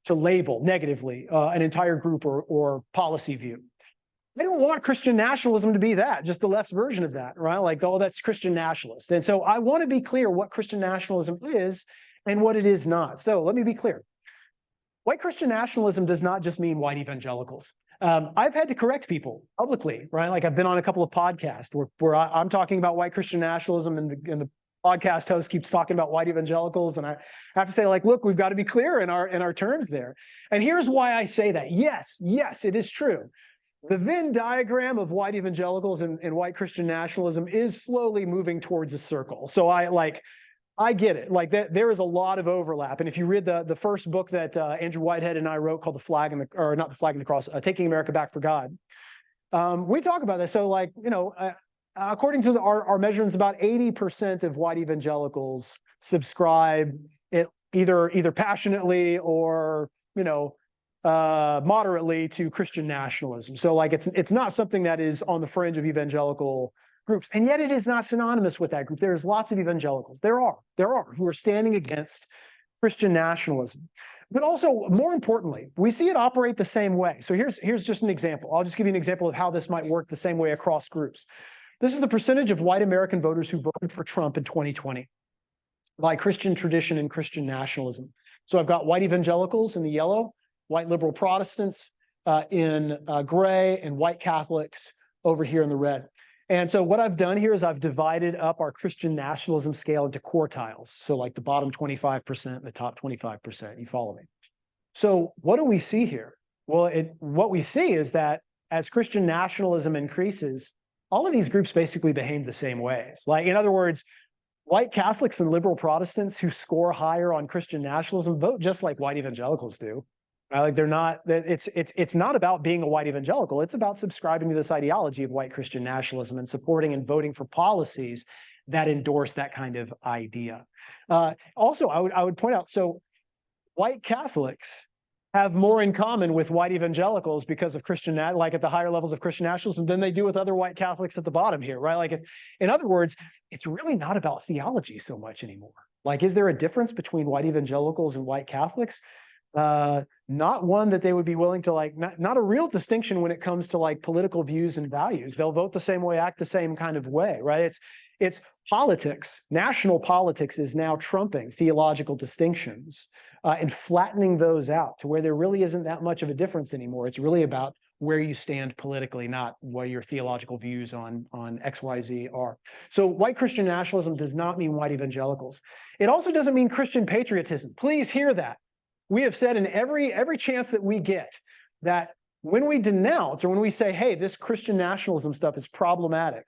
Speaker 2: label negatively an entire group or policy view. I don't want Christian nationalism to be that, just the left's version of that, right? Like, oh, that's Christian nationalist. And so I want to be clear what Christian nationalism is and what it is not. So let me be clear. White Christian nationalism does not just mean white evangelicals. I've had to correct people publicly, right? Like I've been on a couple of podcasts where I'm talking about white Christian nationalism and the podcast host keeps talking about white evangelicals, and I have to say, like, look, we've got to be clear in our terms there. And here's why I say that. Yes, it is true. The Venn diagram of white evangelicals and white Christian nationalism is slowly moving towards a circle. So I get it. Like there is a lot of overlap. And if you read the first book that Andrew Whitehead and I wrote called not the Flag and the Cross, Taking America Back for God, we talk about this. So like, according to our measurements, about 80% of white evangelicals subscribe either passionately or, moderately to Christian nationalism. So like it's not something that is on the fringe of evangelical groups, and yet it is not synonymous with that group. There's lots of evangelicals. There are who are standing against Christian nationalism. But also, more importantly, we see it operate the same way. So here's just an example. I'll just give you an example of how this might work the same way across groups. This is the percentage of white American voters who voted for Trump in 2020 by Christian tradition and Christian nationalism. So I've got white evangelicals in the yellow, white liberal Protestants in gray, and white Catholics over here in the red. And so what I've done here is I've divided up our Christian nationalism scale into quartiles. So like the bottom 25% and the top 25%. You follow me? So what do we see here? Well, what we see is that as Christian nationalism increases, all of these groups basically behave the same way. Like, in other words, white Catholics and liberal Protestants who score higher on Christian nationalism vote just like white evangelicals do. Right? Like they're not. It's not about being a white evangelical. It's about subscribing to this ideology of white Christian nationalism and supporting and voting for policies that endorse that kind of idea. Also, I would point out, so white Catholics have more in common with white evangelicals because of like at the higher levels of Christian nationalism than they do with other white Catholics at the bottom here, right? Like, in other words, it's really not about theology so much anymore. Like, is there a difference between white evangelicals and white Catholics? Not one that they would be willing to not a real distinction when it comes to like political views and values. They'll vote the same way, act the same kind of way, right? It's politics. National politics is now trumping theological distinctions and flattening those out to where there really isn't that much of a difference anymore. It's really about where you stand politically, not what your theological views on XYZ are. So white Christian nationalism does not mean white evangelicals. It also doesn't mean Christian patriotism. Please hear that. We have said in every chance that we get that when we denounce or when we say, hey, this Christian nationalism stuff is problematic,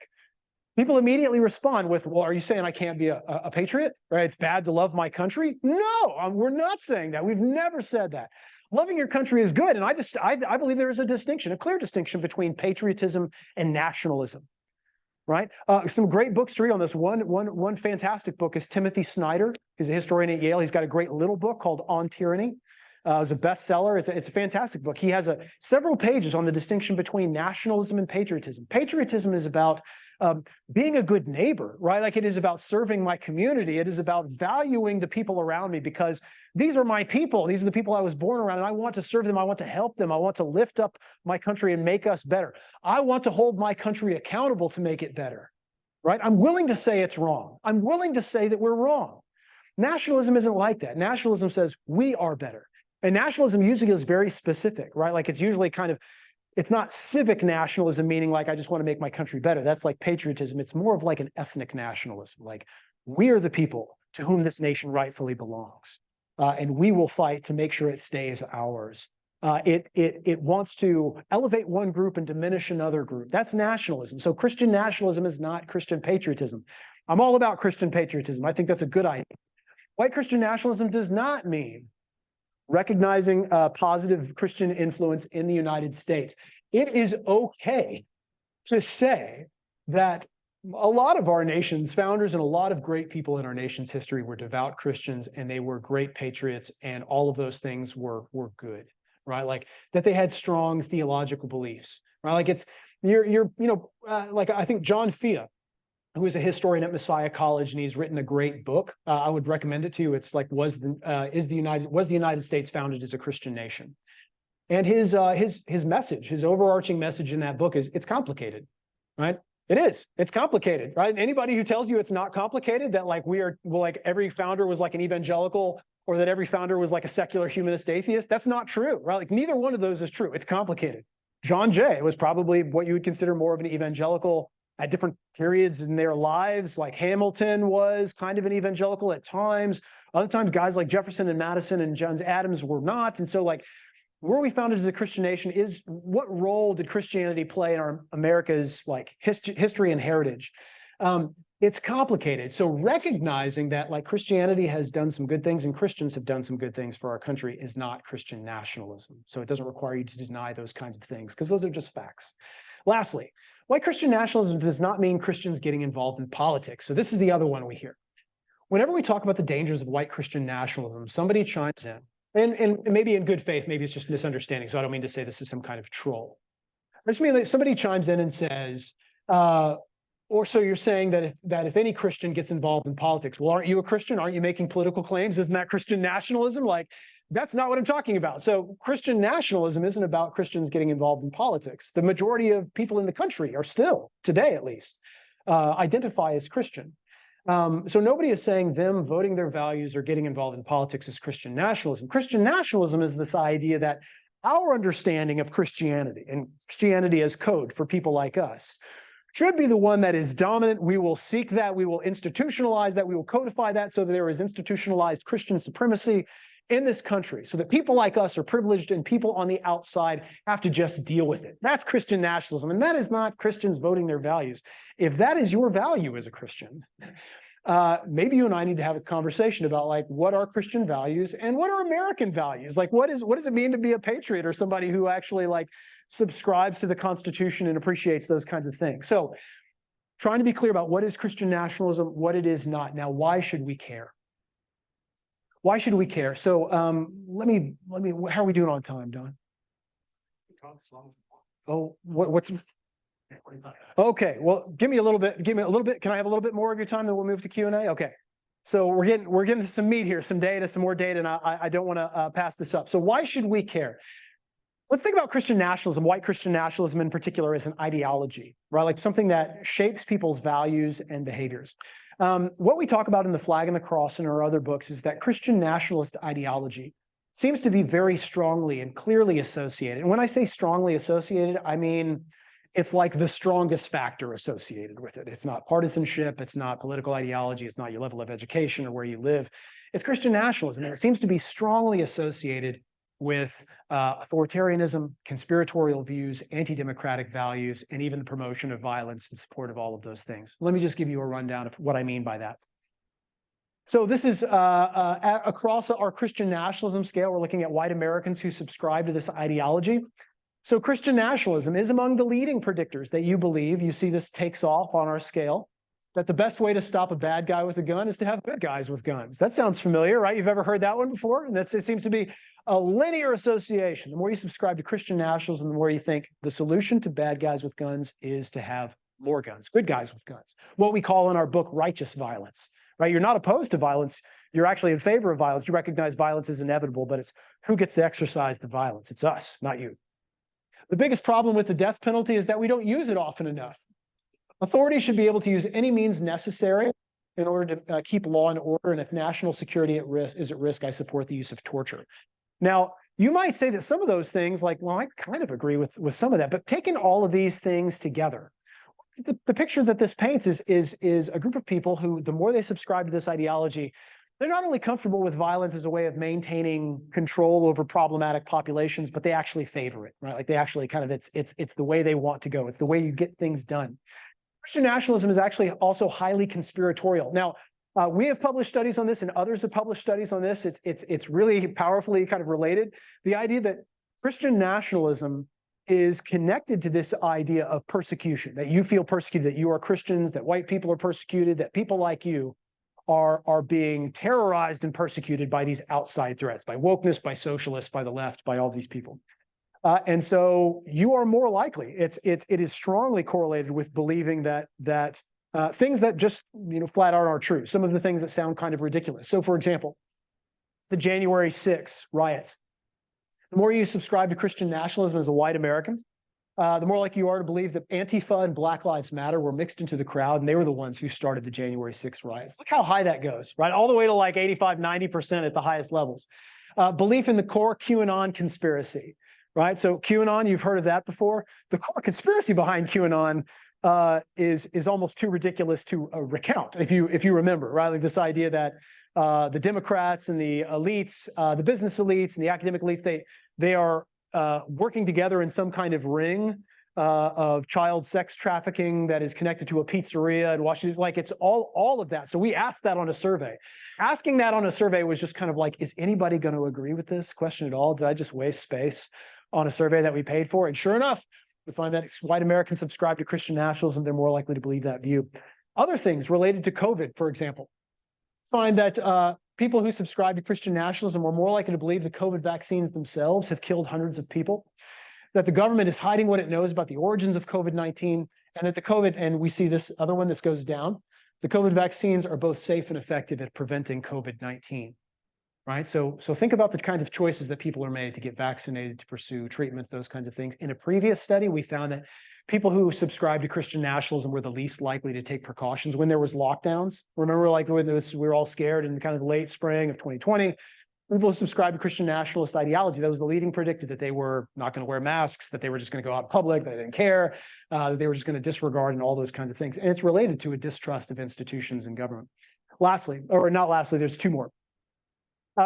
Speaker 2: people immediately respond with, well, are you saying I can't be a patriot? Right? It's bad to love my country? No, we're not saying that. We've never said that. Loving your country is good. And I believe there is a distinction, a clear distinction between patriotism and nationalism. Right? Some great books to read on this. One fantastic book is Timothy Snyder. He's a historian at Yale. He's got a great little book called On Tyranny. It's a bestseller. It's a fantastic book. He has several pages on the distinction between nationalism and patriotism. Patriotism is about being a good neighbor, right? Like, it is about serving my community. It is about valuing the people around me because these are my people. These are the people I was born around, and I want to serve them. I want to help them. I want to lift up my country and make us better. I want to hold my country accountable to make it better, right? I'm willing to say it's wrong. I'm willing to say that we're wrong. Nationalism isn't like that. Nationalism says we are better. And nationalism usually is very specific, right? Like, it's usually it's not civic nationalism, meaning like I just want to make my country better. That's like patriotism. It's more of like an ethnic nationalism. Like, we are the people to whom this nation rightfully belongs. And we will fight to make sure it stays ours. It wants to elevate one group and diminish another group. That's nationalism. So Christian nationalism is not Christian patriotism. I'm all about Christian patriotism. I think that's a good idea. White Christian nationalism does not mean recognizing positive Christian influence in the United States. It is okay to say that a lot of our nation's founders and a lot of great people in our nation's history were devout Christians, and they were great patriots, and all of those things were good, right? Like, that they had strong theological beliefs, right? Like, like, I think John Fea, who is a historian at Messiah College, and he's written a great book. I would recommend it to you. It's like, was the United States founded as a Christian nation? And his message, his overarching message in that book is, it's complicated, right? It is. It's complicated, right? Anybody who tells you it's not complicated, that like like every founder was like an evangelical, or that every founder was like a secular humanist atheist, that's not true, right? Like, neither one of those is true. It's complicated. John Jay was probably what you would consider more of an evangelical at different periods in their lives. Like Hamilton was kind of an evangelical at times. Other times, guys like Jefferson and Madison and John Adams were not. And so, like, were we founded as a Christian nation is what role did Christianity play in our America's like history and heritage? It's complicated. So recognizing that like Christianity has done some good things and Christians have done some good things for our country is not Christian nationalism. So it doesn't require you to deny those kinds of things because those are just facts. Lastly, white Christian nationalism does not mean Christians getting involved in politics. So this is the other one we hear. Whenever we talk about the dangers of white Christian nationalism, somebody chimes in, and maybe in good faith, maybe it's just misunderstanding. So I don't mean to say this is some kind of troll. I just mean that somebody chimes in and says, or so you're saying that if any Christian gets involved in politics, well, aren't you a Christian? Aren't you making political claims? Isn't that Christian nationalism? Like, that's not what I'm talking about. So Christian nationalism isn't about Christians getting involved in politics. The majority of people in the country are still, today at least, identify as Christian. So nobody is saying them voting their values or getting involved in politics is Christian nationalism. Christian nationalism is this idea that our understanding of Christianity and Christianity as code for people like us should be the one that is dominant. We will seek that. We will institutionalize that. We will codify that so that there is institutionalized Christian supremacy in this country so that people like us are privileged and people on the outside have to just deal with it. That's Christian nationalism. And that is not Christians voting their values. If that is your value as a Christian, maybe you and I need to have a conversation about like, what are Christian values and what are American values? Like, what does it mean to be a patriot or somebody who actually like subscribes to the Constitution and appreciates those kinds of things? So trying to be clear about what is Christian nationalism, what it is not. Now, why should we care? Why should we care? So let me, how are we doing on time, Don? Oh, what's, okay, well, give me a little bit, can I have a little bit more of your time, then we'll move to Q&A? Okay. So we're getting to some meat here, some more data, and I don't want to pass this up. So why should we care? Let's think about Christian nationalism, white Christian nationalism in particular, as an ideology, right? Like something that shapes people's values and behaviors. What we talk about in The Flag and the Cross and our other books is that Christian nationalist ideology seems to be very strongly and clearly associated. And when I say strongly associated, I mean it's like the strongest factor associated with it. It's not partisanship, it's not political ideology, it's not your level of education or where you live. It's Christian nationalism, and it seems to be strongly associated with authoritarianism, conspiratorial views, anti-democratic values, and even the promotion of violence in support of all of those things. Let me just give you a rundown of what I mean by that. So this is across our Christian nationalism scale. We're looking at white Americans who subscribe to this ideology. So Christian nationalism is among the leading predictors that you believe, you see this takes off on our scale, that the best way to stop a bad guy with a gun is to have good guys with guns. That sounds familiar, right? You've ever heard that one before? And it seems to be a linear association. The more you subscribe to Christian nationalism, the more you think the solution to bad guys with guns is to have more guns, good guys with guns. What we call in our book righteous violence, right? You're not opposed to violence. You're actually in favor of violence. You recognize violence is inevitable, but it's who gets to exercise the violence. It's us, not you. The biggest problem with the death penalty is that we don't use it often enough. Authorities should be able to use any means necessary in order to keep law and order. And if national security is at risk, I support the use of torture. Now, you might say that some of those things, like, well, I kind of agree with some of that, but taking all of these things together, the picture that this paints is a group of people who, the more they subscribe to this ideology, they're not only comfortable with violence as a way of maintaining control over problematic populations, but they actually favor it, right? Like they actually kind of, it's the way they want to go. It's the way you get things done. Christian nationalism is actually also highly conspiratorial. Now, we have published studies on this, and others have published studies on this. It's really powerfully kind of related. The idea that Christian nationalism is connected to this idea of persecution, that you feel persecuted, that you are Christians, that white people are persecuted, that people like you are being terrorized and persecuted by these outside threats, by wokeness, by socialists, by the left, by all these people. And so you are more likely, it is strongly correlated with believing that things that just, flat out are true. Some of the things that sound kind of ridiculous. So for example, the January 6 riots. The more you subscribe to Christian nationalism as a white American, the more likely you are to believe that Antifa and Black Lives Matter were mixed into the crowd, and they were the ones who started the January 6 riots. Look how high that goes, right? All the way to like 85, 90% at the highest levels. Belief in the core QAnon conspiracy, right? So QAnon, you've heard of that before. The core conspiracy behind QAnon is almost too ridiculous to recount. If you remember, right, like this idea that the Democrats and the elites, the business elites and the academic elites, they are working together in some kind of ring of child sex trafficking that is connected to a pizzeria in Washington. Like it's all of that. So we asked that on a survey. Asking that on a survey was just kind of like, is anybody going to agree with this question at all? Did I just waste space on a survey that we paid for? And sure enough, we find that white Americans subscribe to Christian nationalism. They're more likely to believe that view. Other things related to COVID, for example, find that people who subscribe to Christian nationalism were more likely to believe the COVID vaccines themselves have killed hundreds of people, that the government is hiding what it knows about the origins of COVID-19, and that the COVID, and we see this other one, this goes down, the COVID vaccines are both safe and effective at preventing COVID-19, right? So think about the kinds of choices that people are made to get vaccinated, to pursue treatment, those kinds of things. In a previous study, we found that people who subscribed to Christian nationalism were the least likely to take precautions when there was lockdowns. Remember, like when we were all scared in kind of the late spring of 2020, people who subscribed to Christian nationalist ideology, that was the leading predictor that they were not going to wear masks, that they were just going to go out in public, that they didn't care, that they were just going to disregard and all those kinds of things. And it's related to a distrust of institutions and government. Lastly, or not lastly, there's two more.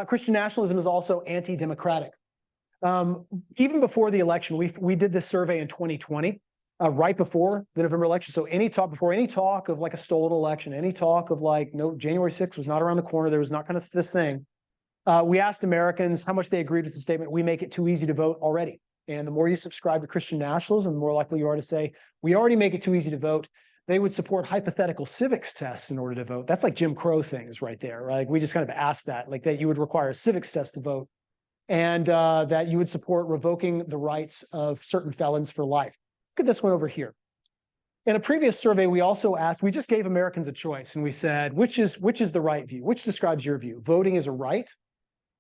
Speaker 2: Christian nationalism is also anti-democratic. Even before the election, we did this survey in 2020, right before the November election. So before any talk of like a stolen election, any talk of like, no, January 6th was not around the corner, there was not kind of this thing. We asked Americans how much they agreed with the statement, we make it too easy to vote already. And the more you subscribe to Christian nationalism, the more likely you are to say, we already make it too easy to vote. They would support hypothetical civics tests in order to vote. That's like Jim Crow things right there, right? Like we just kind of asked that, like that you would require a civics test to vote, and that you would support revoking the rights of certain felons for life. Look at this one over here. In a previous survey, we also asked, we just gave Americans a choice, and we said, which is the right view? Which describes your view? Voting is a right,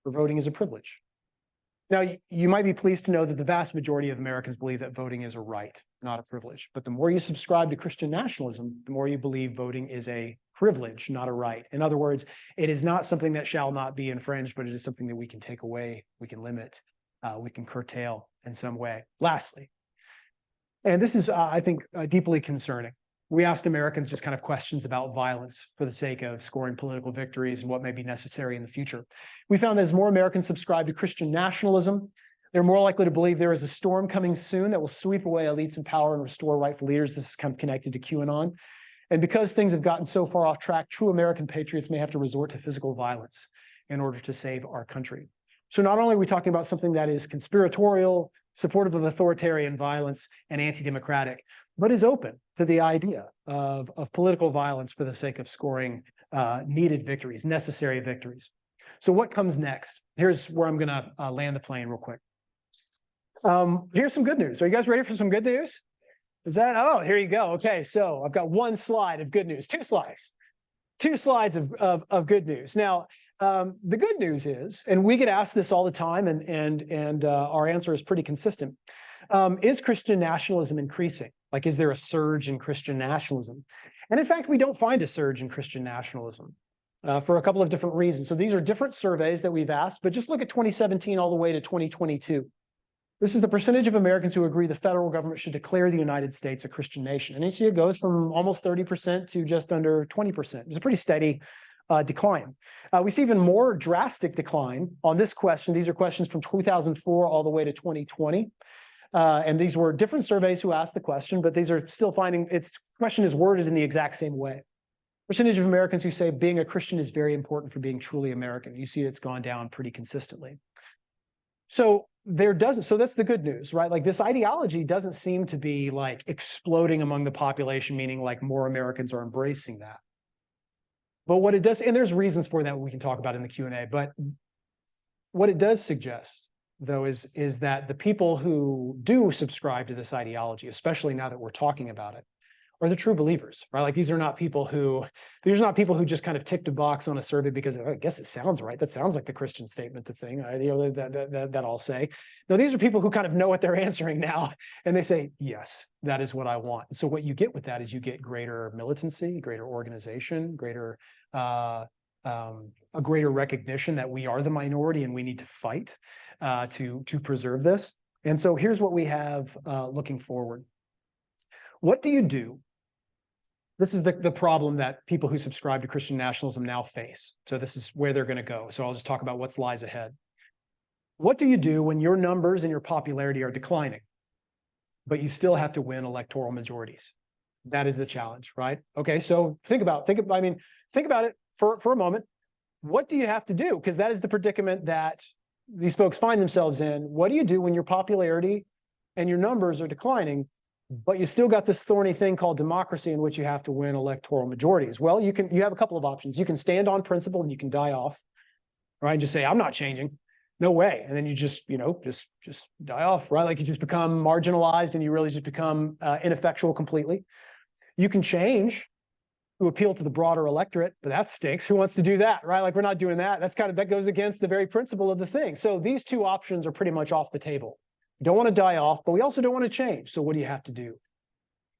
Speaker 2: or voting is a privilege? Now, you might be pleased to know that the vast majority of Americans believe that voting is a right, not a privilege. But the more you subscribe to Christian nationalism, the more you believe voting is a privilege, not a right. In other words, it is not something that shall not be infringed, but it is something that we can take away, we can limit, we can curtail in some way. Lastly, and this is, I think, deeply concerning. We asked Americans just kind of questions about violence for the sake of scoring political victories and what may be necessary in the future. We found that as more Americans subscribe to Christian nationalism, they're more likely to believe there is a storm coming soon that will sweep away elites in power and restore rightful leaders. This is kind of connected to QAnon. And because things have gotten so far off track, true American patriots may have to resort to physical violence in order to save our country. So not only are we talking about something that is conspiratorial, supportive of authoritarian violence, and anti-democratic, but is open to the idea of political violence for the sake of scoring needed victories, necessary victories. So what comes next? Here's where I'm going to land the plane real quick. Here's some good news. Are you guys ready for some good news? Oh, here you go. Okay, so I've got one slide of good news, two slides of good news. Now, the good news is, and we get asked this all the time, and our answer is pretty consistent. Is Christian nationalism increasing? Like, is there a surge in Christian nationalism? And in fact, we don't find a surge in Christian nationalism for a couple of different reasons. So these are different surveys that we've asked, but just look at 2017 all the way to 2022. This is the percentage of Americans who agree the federal government should declare the United States a Christian nation. And you see it goes from almost 30% to just under 20%. It's a pretty steady decline. We see even more drastic decline on this question. These are questions from 2004 all the way to 2020. And these were different surveys who asked the question, but these are still finding its question is worded in the exact same way. Percentage of Americans who say being a Christian is very important for being truly American. You see it's gone down pretty consistently. So that's the good news, right? Like this ideology doesn't seem to be like exploding among the population, meaning like more Americans are embracing that. But what it does, and there's reasons for that we can talk about in the Q&A, but what it does suggest, though, is that the people who do subscribe to this ideology, especially now that we're talking about it, are the true believers, right? Like these are not people who just kind of ticked a box on a survey because I guess it sounds right. That sounds like the Christian statement to thing, that I'll say. No, these are people who kind of know what they're answering now, and they say, yes, that is what I want. So what you get with that is you get greater militancy, greater organization, a greater recognition that we are the minority and we need to fight to preserve this. And so here's what we have looking forward. What do you do This is the problem that people who subscribe to Christian nationalism now face. So this is where they're going to go. So I'll just talk about what lies ahead. What do you do when your numbers and your popularity are declining, but you still have to win electoral majorities? That is the challenge, right? Okay, so think about it for a moment. What do you have to do? Because that is the predicament that these folks find themselves in. What do you do when your popularity and your numbers are declining, but you still got this thorny thing called democracy in which you have to win electoral majorities? Well, you have a couple of options. You can stand on principle and you can die off, right? And just say, I'm not changing. No way. And then you just die off, right? Like you just become marginalized and you really just become ineffectual completely. You can change to appeal to the broader electorate, but that stinks. Who wants to do that, right? Like we're not doing that. That goes against the very principle of the thing. So these two options are pretty much off the table. We don't want to die off, but we also don't want to change. So what do you have to do?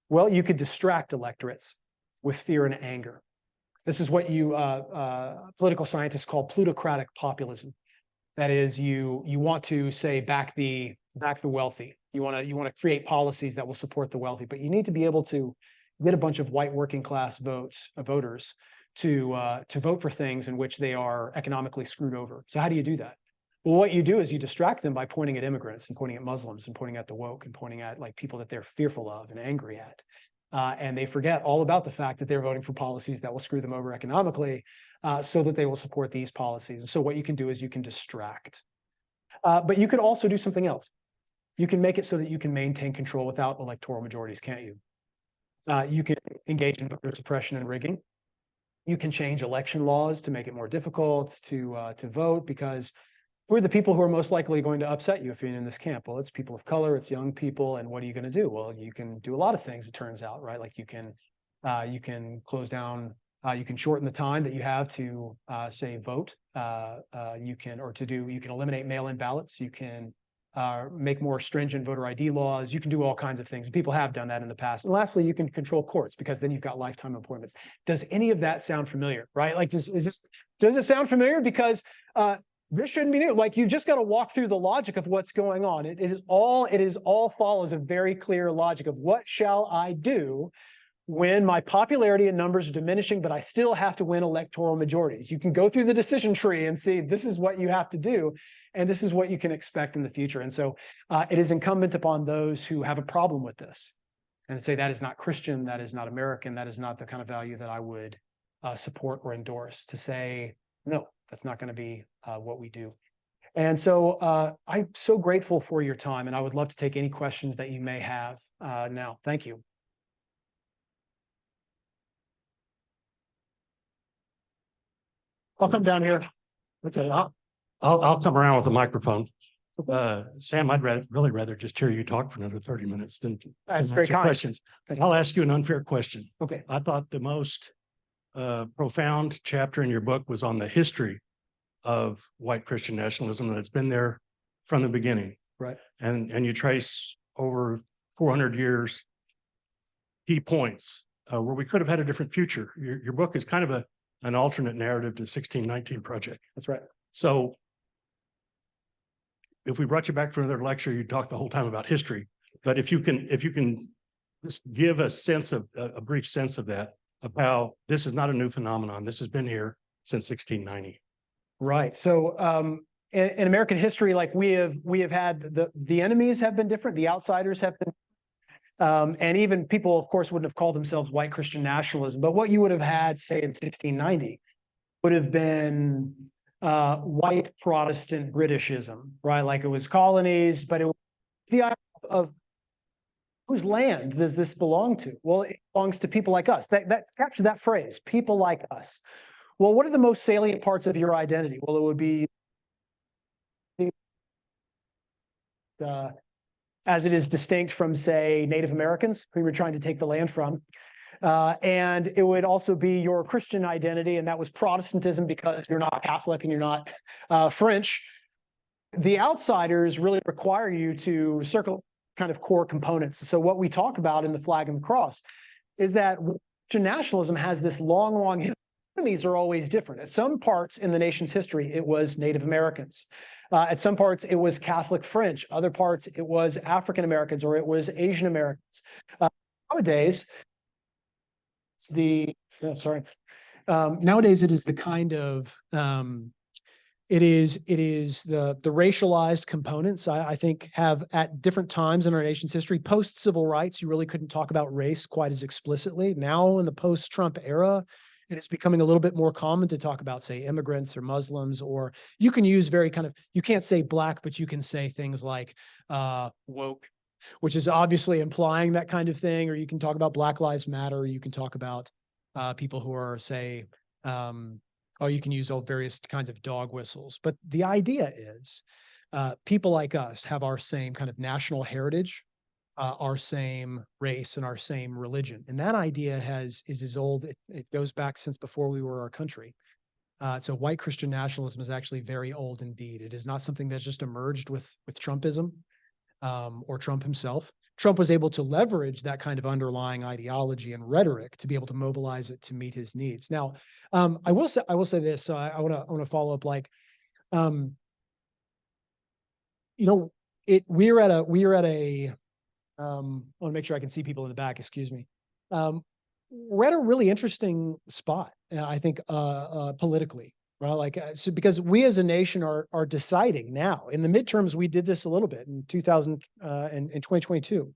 Speaker 2: Well, you could distract electorates with fear and anger. This is what political scientists call plutocratic populism. That is, you want to say back the wealthy. You want to create policies that will support the wealthy, but you need to be able to get a bunch of white working class voters to vote for things in which they are economically screwed over. So how do you do that? Well, what you do is you distract them by pointing at immigrants and pointing at Muslims and pointing at the woke and pointing at like people that they're fearful of and angry at. And they forget all about the fact that they're voting for policies that will screw them over economically so that they will support these policies. And so what you can do is you can distract. But you could also do something else. You can make it so that you can maintain control without electoral majorities, can't you? You can engage in voter suppression and rigging. You can change election laws to make it more difficult to vote, because who are the people who are most likely going to upset you if you're in this camp? Well, it's people of color, it's young people, and what are you going to do? Well, you can do a lot of things, it turns out, right? Like you can close down, you can shorten the time that you have to say vote. You can eliminate mail-in ballots. You can make more stringent voter ID laws. You can do all kinds of things. People have done that in the past. And lastly, you can control courts, because then you've got lifetime appointments. Does any of that sound familiar, right? Like, does it sound familiar? Because this shouldn't be new. Like, you just got to walk through the logic of what's going on. It is all follows a very clear logic of what shall I do when my popularity and numbers are diminishing, but I still have to win electoral majorities. You can go through the decision tree and see this is what you have to do, and this is what you can expect in the future. And so it is incumbent upon those who have a problem with this and say that is not Christian, that is not American, that is not the kind of value that I would support or endorse, to say, no, that's not going to be what we do. And so I'm so grateful for your time, and I would love to take any questions that you may have now. Thank you. I'll come down here.
Speaker 1: Okay, I'll come around with the microphone. Sam, I'd really rather just hear you talk for another 30 minutes than
Speaker 2: That's very kind.
Speaker 1: questions. I'll ask you an unfair question.
Speaker 2: Okay.
Speaker 1: I thought the most profound chapter in your book was on the history of white Christian nationalism, and it's been there from the beginning.
Speaker 2: Right.
Speaker 1: And you trace over 400 years key points where we could have had a different future. Your book is kind of an alternate narrative to 1619 Project.
Speaker 2: That's right.
Speaker 1: So if we brought you back for another lecture, you'd talk the whole time about history. But if you can just give a brief sense of that, of how this is not a new phenomenon. This has been here since 1690.
Speaker 2: Right. So in American history, like we have had the enemies have been different, the outsiders have been, and even people, of course, wouldn't have called themselves white Christian nationalism. But what you would have had, say, in 1690, would have been white Protestant Britishism, right? Like it was colonies, but it was the idea of whose land does this belong to? Well, it belongs to people like us. That captures that phrase, people like us. Well, what are the most salient parts of your identity? Well, it would be as it is distinct from, say, Native Americans, who you're trying to take the land from. And it would also be your Christian identity, and that was Protestantism, because you're not Catholic and you're not French. The outsiders really require you to circle kind of core components. So what we talk about in the Flag and the Cross is that Christian nationalism has this long history. Enemies are always different. At some parts in the nation's history, it was Native Americans. At some parts, it was Catholic French. Other parts, it was African Americans, or it was Asian Americans. Nowadays, It's sorry. Nowadays, it is the kind of it is the racialized components. I think have at different times in our nation's history, post civil rights, you really couldn't talk about race quite as explicitly. Now in the post Trump era, it is becoming a little bit more common to talk about, say, immigrants or Muslims, or you can use very kind of, you can't say black, but you can say things like woke, which is obviously implying that kind of thing. Or you can talk about Black Lives Matter. Or you can talk about people who are, say, you can use all various kinds of dog whistles. But the idea is people like us have our same kind of national heritage, our same race, and our same religion. And that idea is as old, it goes back since before we were our country. So white Christian nationalism is actually very old indeed. It is not something that's just emerged with Trumpism or Trump himself. Trump was able to leverage that kind of underlying ideology and rhetoric to be able to mobilize it to meet his needs. Now, I will say this. So I want to follow up. Like, we're at a. I want to make sure I can see people in the back. Excuse me. We're at a really interesting spot, I think, politically. Right, like so because we as a nation are deciding now. In the midterms, we did this a little bit in 2022.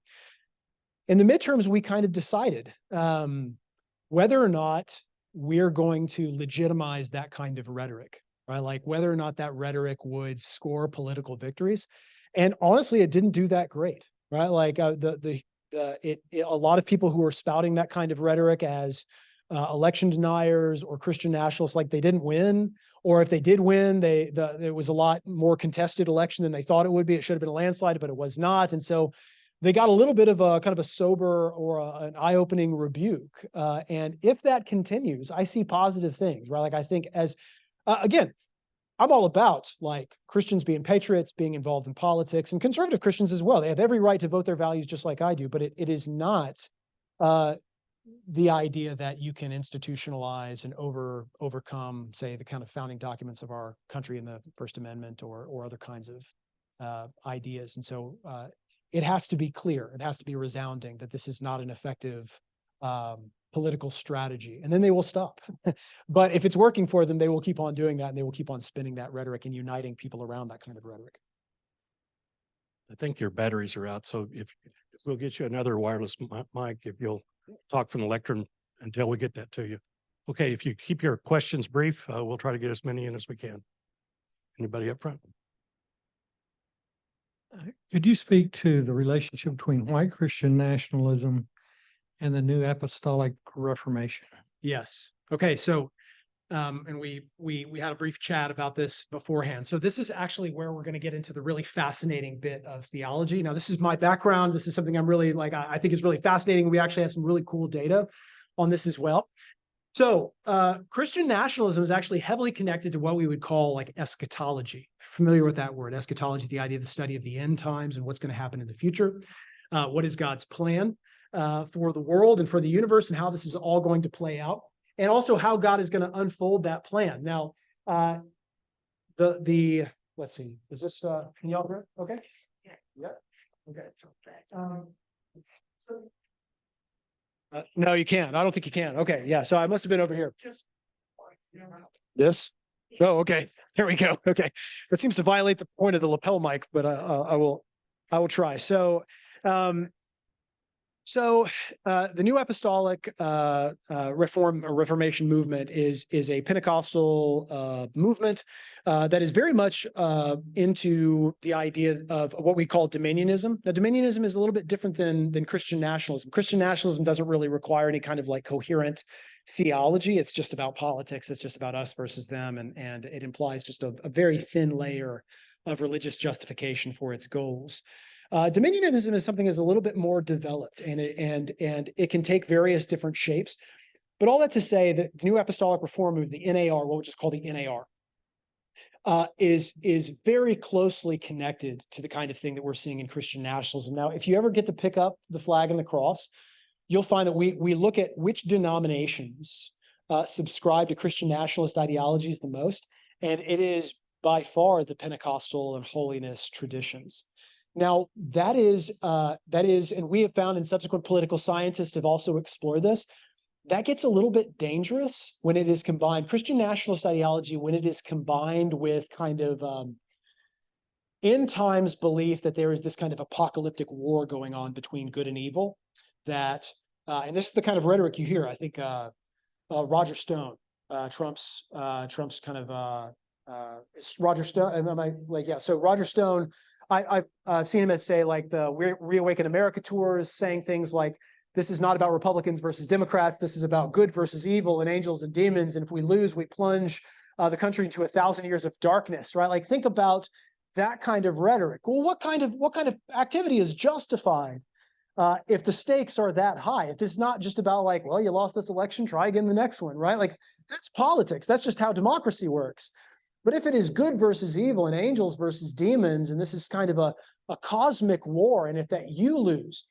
Speaker 2: In the midterms, we kind of decided whether or not we're going to legitimize that kind of rhetoric, right? Like whether or not that rhetoric would score political victories. And honestly, it didn't do that great, right? Like a lot of people who are spouting that kind of rhetoric as election deniers or Christian nationalists, like they didn't win, or if they did win, it was a lot more contested election than they thought it would be. It should have been a landslide, but it was not. And so they got a little bit of a kind of a sober or an eye-opening rebuke. And if that continues, I see positive things, right? Like I think again, I'm all about like Christians being patriots, being involved in politics, and conservative Christians as well. They have every right to vote their values just like I do, but it is not the idea that you can institutionalize and overcome, say, the kind of founding documents of our country in the First Amendment or other kinds of ideas. And so it has to be clear, it has to be resounding that this is not an effective political strategy, and then they will stop. But if it's working for them, they will keep on doing that, and they will keep on spinning that rhetoric and uniting people around that kind of rhetoric.
Speaker 1: I think your batteries are out, so if we'll get you another wireless mic, if you'll talk from the lectern until we get that to you. Okay, if you keep your questions brief, we'll try to get as many in as we can. Anybody up front?
Speaker 3: Could you speak to the relationship between white Christian nationalism and the New Apostolic Reformation?
Speaker 2: Yes. Okay. So, and we had a brief chat about this beforehand. So this is actually where we're going to get into the really fascinating bit of theology. Now, this is my background. This is something I'm really I think is really fascinating. We actually have some really cool data on this as well. So Christian nationalism is actually heavily connected to what we would call like eschatology. Familiar with that word, eschatology, the idea of the study of the end times and what's going to happen in the future. What is God's plan for the world and for the universe, and how this is all going to play out, and also how God is going to unfold that plan. Now, let's see, is this, can y'all hear? Okay. Yeah. Okay. No, you can't. I don't think you can. Okay. Yeah. So I must have been over here. This? Oh, okay. Here we go. Okay. That seems to violate the point of the lapel mic, but I will try. So, the New Apostolic Reformation movement is a Pentecostal movement that is very much into the idea of what we call dominionism. Now, dominionism is a little bit different than Christian nationalism. Christian nationalism doesn't really require any kind of like coherent theology. It's just about politics. It's just about us versus them, and it implies just a very thin layer of religious justification for its goals. Dominionism is something that's a little bit more developed, and it can take various different shapes. But all that to say that the New Apostolic Reform movement, the NAR, what we just call the NAR, is very closely connected to the kind of thing that we're seeing in Christian nationalism. Now, if you ever get to pick up the flag and the cross, you'll find that we look at which denominations subscribe to Christian nationalist ideologies the most, and it is by far the Pentecostal and holiness traditions. Now, that is, and we have found, and subsequent political scientists have also explored this, that gets a little bit dangerous when it is combined. Christian nationalist ideology, when it is combined with kind of end times belief that there is this kind of apocalyptic war going on between good and evil, that, and this is the kind of rhetoric you hear, I think Roger Stone, Trump's kind of, it's Roger Stone, and I like, yeah, so Roger Stone, I've seen him say like the Reawaken America tours, saying things like, this is not about Republicans versus Democrats. This is about good versus evil and angels and demons. And if we lose, we plunge the country into 1,000 years of darkness, right? Like, think about that kind of rhetoric. Well, what kind of activity is justified if the stakes are that high? If it's not just about like, well, you lost this election, try again the next one, right? Like, that's politics. That's just how democracy works. But if it is good versus evil and angels versus demons, and this is kind of a cosmic war, and if that you lose,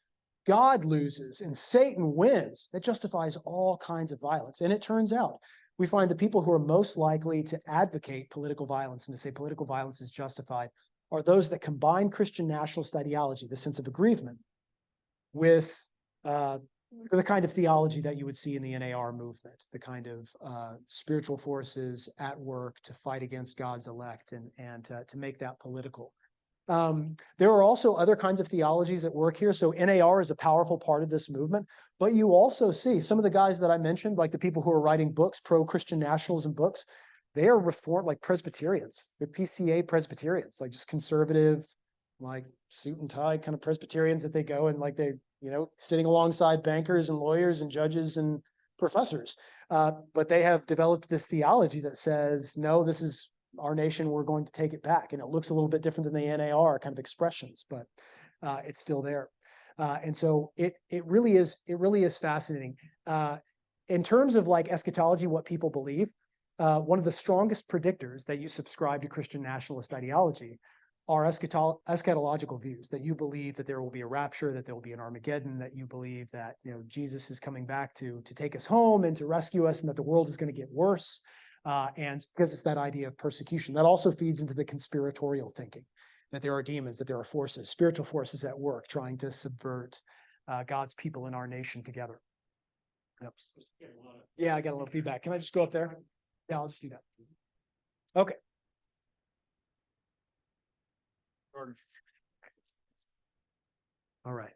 Speaker 2: God loses and Satan wins, that justifies all kinds of violence. And it turns out we find the people who are most likely to advocate political violence and to say political violence is justified are those that combine Christian nationalist ideology, the sense of aggrievement, with the kind of theology that you would see in the NAR movement, the kind of spiritual forces at work to fight against God's elect and to make that political. There are also other kinds of theologies at work here. So NAR is a powerful part of this movement, but you also see some of the guys that I mentioned, like the people who are writing books, pro-Christian nationalism books, they are reformed, like Presbyterians. They're PCA Presbyterians, like just conservative, like suit and tie kind of Presbyterians that they go and like they, sitting alongside bankers and lawyers and judges and professors. But they have developed this theology that says, no, this is our nation, we're going to take it back. And it looks a little bit different than the NAR kind of expressions, but it's still there. And so it really is fascinating. In terms of like eschatology, what people believe, one of the strongest predictors that you subscribe to Christian nationalist ideology are eschatological views, that you believe that there will be a rapture, that there will be an Armageddon, that you believe that Jesus is coming back to take us home and to rescue us, and that the world is going to get worse. And because it's that idea of persecution, that also feeds into the conspiratorial thinking, that there are demons, that there are forces, spiritual forces at work trying to subvert God's people in our nation together. Yep. Yeah, I got a little feedback. Can I just go up there? Yeah, I'll just do that. Okay. All right.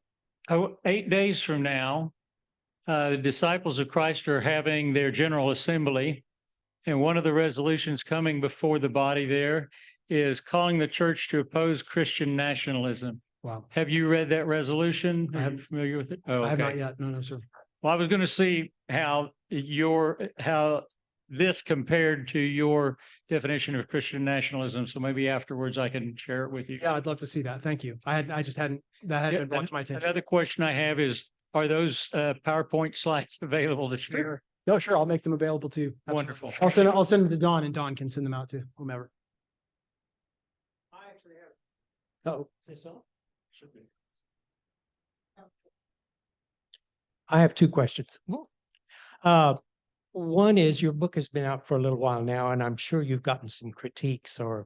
Speaker 4: 8 days from now, the disciples of Christ are having their general assembly. And one of the resolutions coming before the body there is calling the church to oppose Christian nationalism.
Speaker 2: Wow.
Speaker 4: Have you read that resolution?
Speaker 2: I
Speaker 4: Are
Speaker 2: have-
Speaker 4: you familiar with it? Oh,
Speaker 2: I have
Speaker 4: okay.
Speaker 2: not yet. No, sir.
Speaker 4: Well, I was going to see how this compared to your definition of Christian nationalism. So maybe afterwards I can share it with you.
Speaker 2: Yeah, I'd love to see that. Thank you. I just hadn't been brought to my attention.
Speaker 4: Another question I have is, are those PowerPoint slides available to share?
Speaker 2: No, sure. I'll make them available to you. Absolutely.
Speaker 4: Wonderful.
Speaker 2: I'll send them to Don, and Don can send them out to whomever.
Speaker 4: I actually have.
Speaker 2: Oh,
Speaker 4: Should be.
Speaker 5: I have two questions. One is, your book has been out for a little while now, and I'm sure you've gotten some critiques or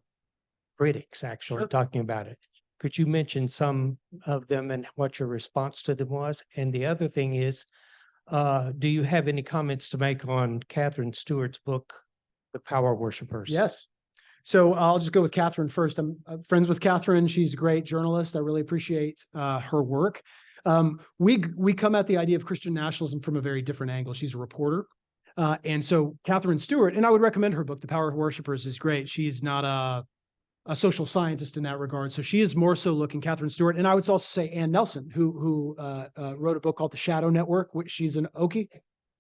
Speaker 5: critics actually talking about it. Could you mention some of them and what your response to them was? And the other thing is, do you have any comments to make on Catherine Stewart's book, The Power Worshippers?
Speaker 2: yes. So I'll just go with Catherine first. I'm friends with Catherine. She's a great journalist. I really appreciate her work. We come at the idea of Christian nationalism from a very different angle. She's a reporter. And so Catherine Stewart, and I would recommend her book, The Power of Worshippers, is great. She's not a social scientist in that regard. So she is more so looking, Catherine Stewart. And I would also say Ann Nelson, who wrote a book called The Shadow Network, which she's an Okie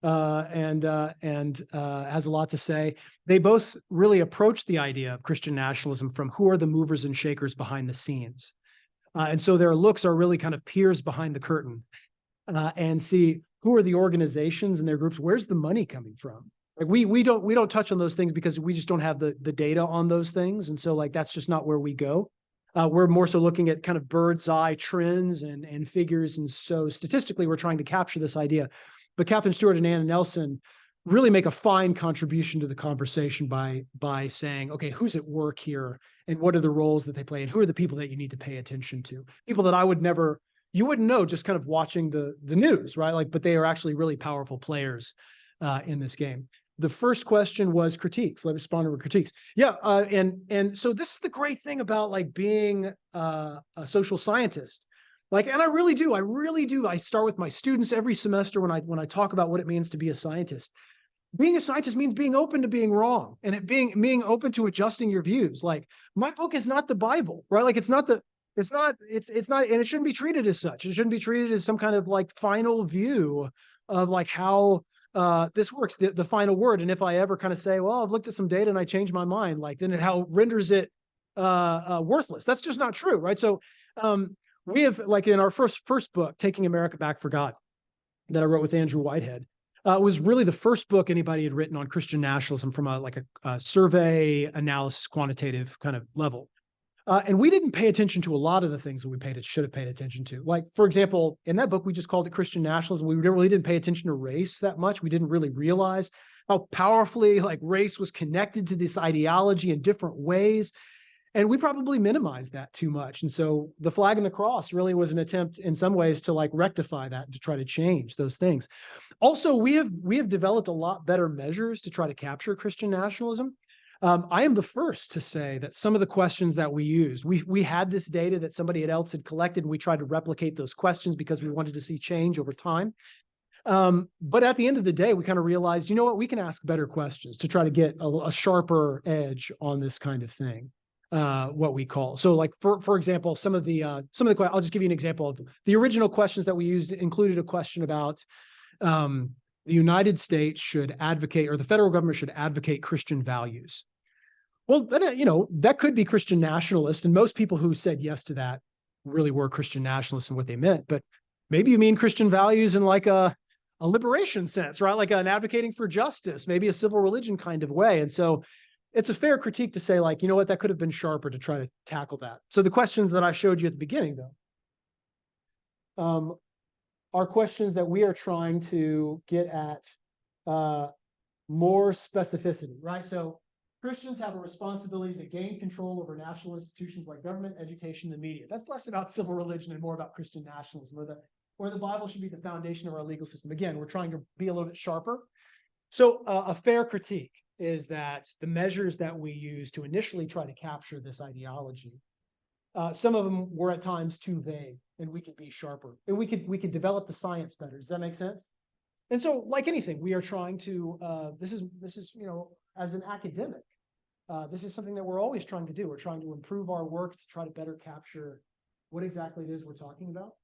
Speaker 2: and has a lot to say. They both really approach the idea of Christian nationalism from who are the movers and shakers behind the scenes. And so their looks are really kind of peers behind the curtain and see who are the organizations and their groups. Where's the money coming from? Like we don't touch on those things because we just don't have the data on those things. And so like, that's just not where we go. We're more so looking at kind of bird's eye trends and figures. And so statistically, we're trying to capture this idea. But Catherine Stewart and Anna Nelson really make a fine contribution to the conversation by saying, okay, who's at work here and what are the roles that they play and who are the people that you need to pay attention to? People that I would never you wouldn't know just kind of watching the news, right? Like, but they are actually really powerful players in this game. The first question was critiques. Let me respond to critiques. Yeah, and so this is the great thing about like being a social scientist. Like, and I really do. I start with my students every semester when I talk about what it means to be a scientist. Being a scientist means being open to being wrong, and it being open to adjusting your views. Like, my book is not the Bible, right? Like, it's not, and it shouldn't be treated as such. It shouldn't be treated as some kind of like final view of like how this works, the final word. And if I ever kind of say, well, I've looked at some data and I changed my mind, like then it how renders it worthless. That's just not true, right? So we have, like, in our first book, Taking America Back for God, that I wrote with Andrew Whitehead, was really the first book anybody had written on Christian nationalism from a survey analysis, quantitative kind of level. And we didn't pay attention to a lot of the things that we should have paid attention to. Like, for example, in that book, we just called it Christian nationalism. We really didn't pay attention to race that much. We didn't really realize how powerfully like race was connected to this ideology in different ways. And we probably minimized that too much. And so the flag and the cross really was an attempt in some ways to like rectify that, to try to change those things. Also, we have developed a lot better measures to try to capture Christian nationalism. I am the first to say that some of the questions that we used, we had this data that somebody else had collected, and we tried to replicate those questions because we wanted to see change over time. But at the end of the day, we kind of realized, you know what, we can ask better questions to try to get a sharper edge on this kind of thing. What we call. So like, for example, some of the I'll just give you an example of the original questions that we used included a question about the United States should advocate, or the federal government should advocate Christian values. Well, then, that could be Christian nationalist. And most people who said yes to that really were Christian nationalists and what they meant. But maybe you mean Christian values in like a liberation sense, right? Like an advocating for justice, maybe a civil religion kind of way. And so it's a fair critique to say, like, you know what, that could have been sharper to try to tackle that. So the questions that I showed you at the beginning, though, are questions that we are trying to get at more specificity, right? So Christians have a responsibility to gain control over national institutions like government, education, and media. That's less about civil religion and more about Christian nationalism, or the Bible should be the foundation of our legal system. Again, we're trying to be a little bit sharper. So a fair critique is that the measures that we use to initially try to capture this ideology, some of them were at times too vague, and we could be sharper, and we could develop the science better. Does that make sense? And so, like anything, we are trying to. This is as an academic, this is something that we're always trying to do. We're trying to improve our work to try to better capture what exactly it is we're talking about.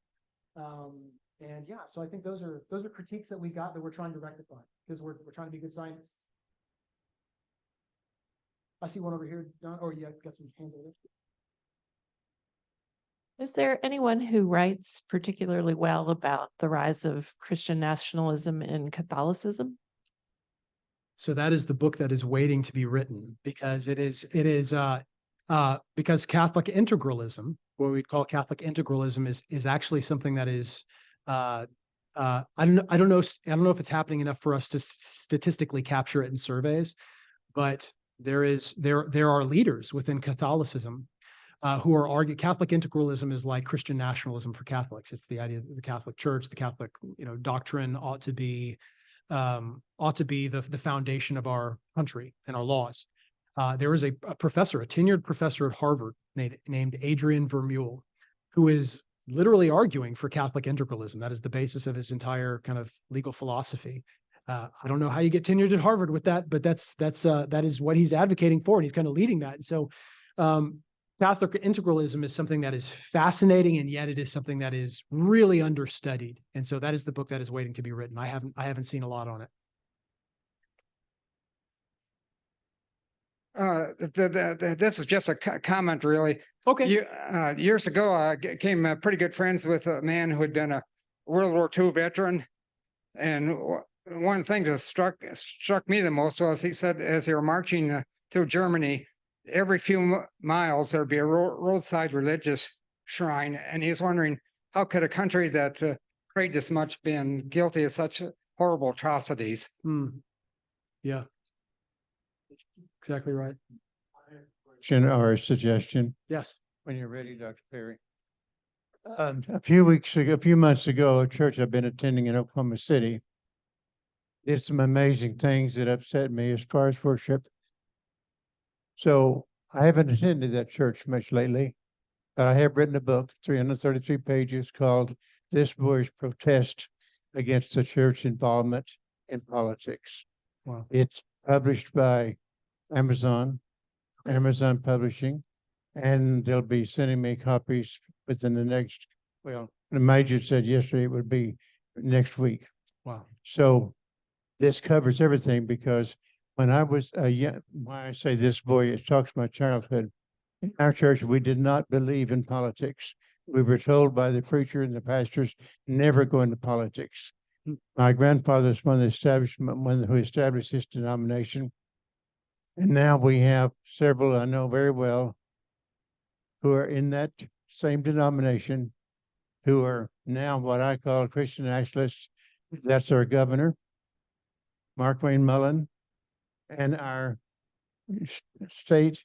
Speaker 2: And yeah, so I think those are critiques that we got that we're trying to rectify, because we're trying to be good scientists. I see one over here, Don, or you got some hands over there.
Speaker 6: Is there anyone who writes particularly well about the rise of Christian nationalism in Catholicism?
Speaker 2: So that is the book that is waiting to be written, because because Catholic integralism, what we'd call Catholic integralism, is actually something that is I don't know if it's happening enough for us to statistically capture it in surveys, but there are leaders within Catholicism who are arguing Catholic integralism is like Christian nationalism for Catholics. It's the idea that the Catholic Church, the Catholic doctrine ought to be the foundation of our country and our laws. There is a professor, a tenured professor at Harvard named Adrian Vermeule, who is literally arguing for Catholic integralism. That is the basis of his entire kind of legal philosophy. I don't know how you get tenured at Harvard with that, but that is what he's advocating for, and he's kind of leading that. And so Catholic integralism is something that is fascinating, and yet it is something that is really understudied. And so that is the book that is waiting to be written. I haven't seen a lot on it.
Speaker 7: This is just a comment, really.
Speaker 2: Okay.
Speaker 7: Years ago, I became pretty good friends with a man who had been a World War II veteran. And one of the things that struck me the most was, he said, as they were marching through Germany, every few miles there'd be a roadside religious shrine. And he was wondering, how could a country that prayed this much been guilty of such horrible atrocities?
Speaker 2: Yeah. Exactly right.
Speaker 8: Or a suggestion?
Speaker 2: Yes.
Speaker 8: When you're ready, Dr. Perry. A few months ago, a church I've been attending in Oklahoma City did some amazing things that upset me as far as worship. So I haven't attended that church much lately, but I have written a book, 333 pages, called This Boy's Protest Against the Church Involvement in Politics.
Speaker 2: Wow.
Speaker 8: It's published by Amazon Publishing, and they'll be sending me copies within the next, well, the major said yesterday it would be next week.
Speaker 2: Wow.
Speaker 8: So this covers everything, because when I was a young, why I say this boy, it talks my childhood. In our church, we did not believe in politics. We were told by the preacher and the pastors, never go into politics. My grandfather is one who established this denomination. And now we have several I know very well who are in that same denomination, who are now what I call Christian nationalists. That's our governor, Mark Wayne Mullen, and our state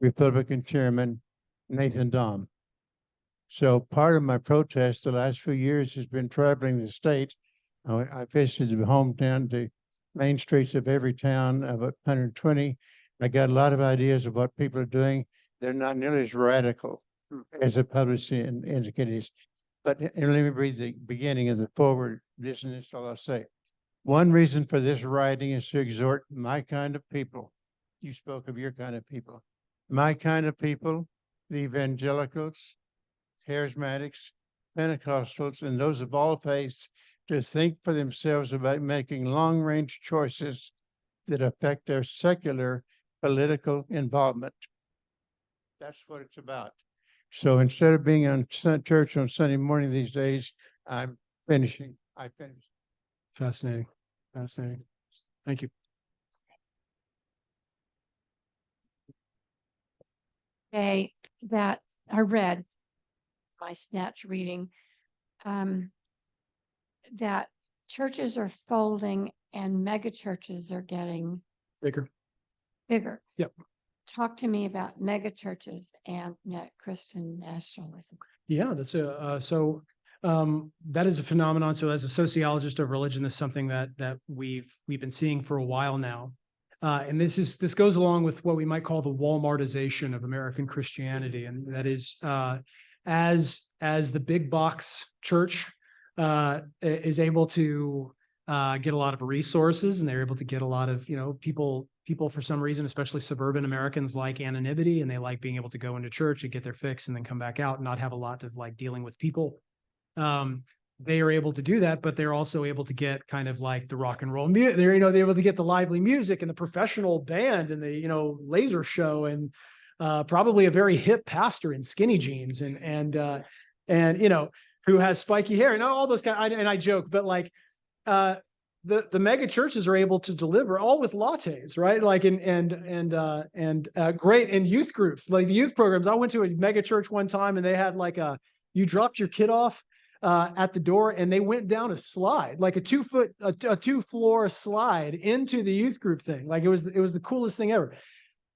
Speaker 8: Republican chairman, Nathan Dahm. So part of my protest the last few years has been traveling the state. I visited the hometown, the main streets of every town of 120. I got a lot of ideas of what people are doing. They're not nearly as radical as the publicity indicates. But let me read the beginning of the forward. This and this all I'll say. One reason for this writing is to exhort my kind of people. You spoke of your kind of people. My kind of people, the evangelicals, charismatics, Pentecostals, and those of all faiths, to think for themselves about making long-range choices that affect their secular political involvement. That's what it's about. So instead of being on church on Sunday morning these days, I'm finishing. I finished.
Speaker 2: Fascinating. Fascinating. Thank you.
Speaker 9: Okay, that I read my snatch reading, that churches are folding and mega churches are getting
Speaker 2: Bigger.
Speaker 9: bigger.
Speaker 2: Yep.
Speaker 9: Talk to me about mega churches and Christian nationalism.
Speaker 2: Yeah, that's that is a phenomenon. So as a sociologist of religion, that's something that we've been seeing for a while now. And this goes along with what we might call the Walmartization of American Christianity. And that is as the big box church is able to get a lot of resources, and they're able to get a lot of, people for some reason, especially suburban Americans, like anonymity, and they like being able to go into church and get their fix and then come back out and not have a lot of like dealing with people. They are able to do that, but they're also able to get kind of like the rock and roll music. They're able to get the lively music and the professional band and the, laser show and probably a very hip pastor in skinny jeans and who has spiky hair and all those kind. And I joke, but like the mega churches are able to deliver all with lattes, right? Like and great in youth groups, like the youth programs. I went to a mega church one time and they had like you dropped your kid off at the door and they went down a slide, like a 2-floor slide into the youth group thing. Like it was the coolest thing ever.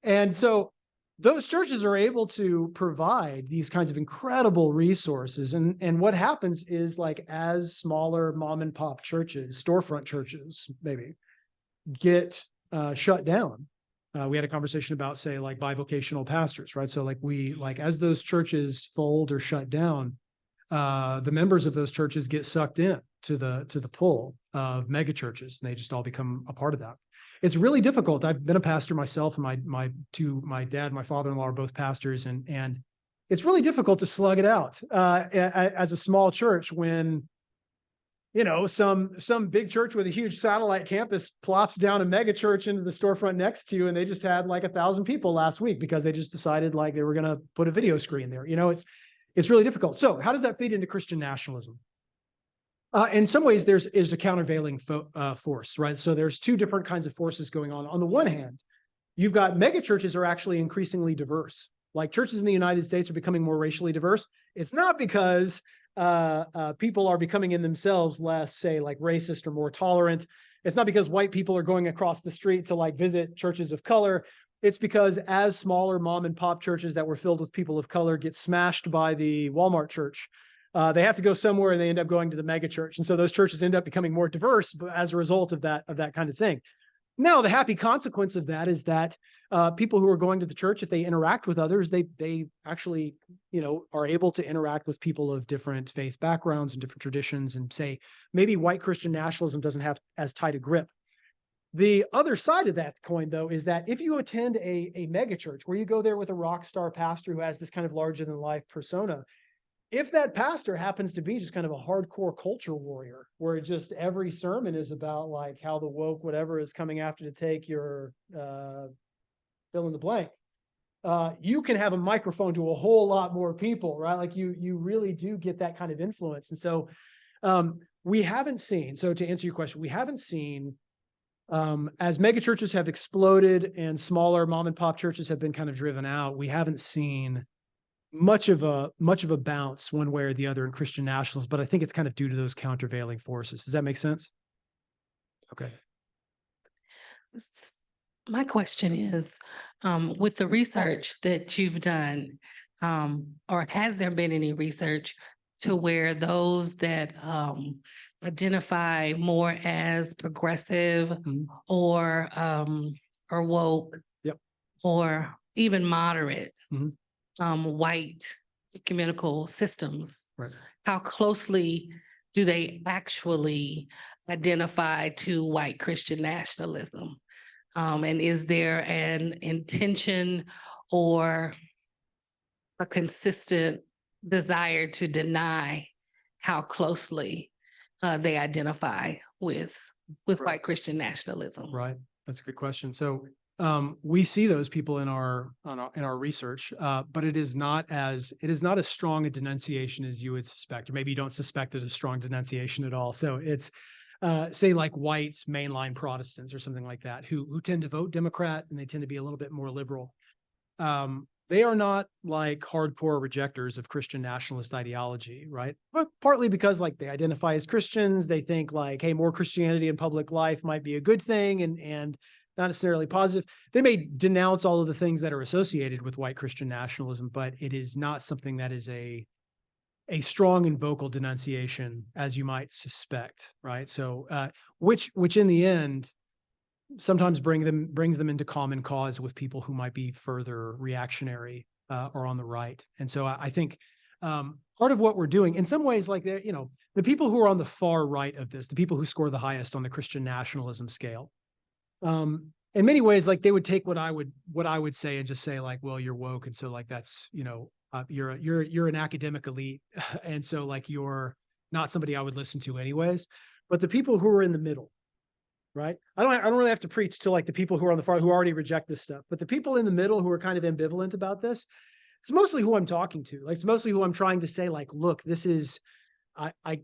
Speaker 2: And so those churches are able to provide these kinds of incredible resources. And what happens is, like, as smaller mom and pop churches, storefront churches, maybe get shut down. We had a conversation about, say, like bivocational pastors, right? So like as those churches fold or shut down, the members of those churches get sucked in to the pull of mega churches, and they just all become a part of that. It's really difficult. I've been a pastor myself, and my dad and my father-in-law are both pastors, and it's really difficult to slug it out as a small church when some big church with a huge satellite campus plops down a mega church into the storefront next to you, and they just had like 1,000 people last week because they just decided like they were going to put a video screen there. It's really difficult. So how does that feed into Christian nationalism? In some ways, there's a countervailing force, right? So there's two different kinds of forces going on. On the one hand, you've got mega churches are actually increasingly diverse. Like churches in the United States are becoming more racially diverse. It's not because people are becoming in themselves less, say, like racist or more tolerant. It's not because white people are going across the street to like visit churches of color. It's because as smaller mom and pop churches that were filled with people of color get smashed by the Walmart church, They have to go somewhere and they end up going to the mega church. And so those churches end up becoming more diverse as a result of that kind of thing. Now, the happy consequence of that is that people who are going to the church, if they interact with others, they actually, are able to interact with people of different faith backgrounds and different traditions, and say maybe white Christian nationalism doesn't have as tight a grip. The other side of that coin, though, is that if you attend a mega church where you go there with a rock star pastor who has this kind of larger than life persona, if that pastor happens to be just kind of a hardcore culture warrior, where just every sermon is about like how the woke whatever is coming after to take your fill in the blank, you can have a microphone to a whole lot more people, right? Like you really do get that kind of influence. And so we haven't seen, so to answer your question, we haven't seen, as mega churches have exploded and smaller mom and pop churches have been kind of driven out, we haven't seen much of a bounce one way or the other in Christian nationalism, but I think it's kind of due to those countervailing forces. Does that make sense? Okay.
Speaker 10: My question is, with the research that you've done, or has there been any research to where those that identify more as progressive or woke,
Speaker 2: yep,
Speaker 10: or even moderate,
Speaker 2: Mhm.
Speaker 10: White ecumenical systems,
Speaker 2: Right.
Speaker 10: how closely do they actually identify to white Christian nationalism? And is there an intention or a consistent desire to deny how closely they identify with
Speaker 2: Right.
Speaker 10: white Christian nationalism?
Speaker 2: Right. That's a good question. So we see those people in our research, but it is not as strong a denunciation as you would suspect, or maybe you don't suspect it as strong denunciation at all. So it's say like whites, mainline Protestants or something like that, who tend to vote Democrat and they tend to be a little bit more liberal. They are not like hardcore rejectors of Christian nationalist ideology, right? But partly because like they identify as Christians, they think like, hey, more Christianity in public life might be a good thing and not necessarily positive. They may denounce all of the things that are associated with white Christian nationalism, but it is not something that is a strong and vocal denunciation as you might suspect, right? So, which in the end sometimes brings them into common cause with people who might be further reactionary or on the right. And so I think part of what we're doing in some ways, like the people who are on the far right of this, the people who score the highest on the Christian nationalism scale, in many ways, like they would take what I would say and just say like, well, you're woke. And so like, that's, you're an academic elite. And so like, you're not somebody I would listen to anyways. But the people who are in the middle, right? I don't really have to preach to like the people who are on the far, who already reject this stuff, but the people in the middle who are kind of ambivalent about this, it's mostly who I'm talking to. Like, it's mostly who I'm trying to say, like, look, this is, I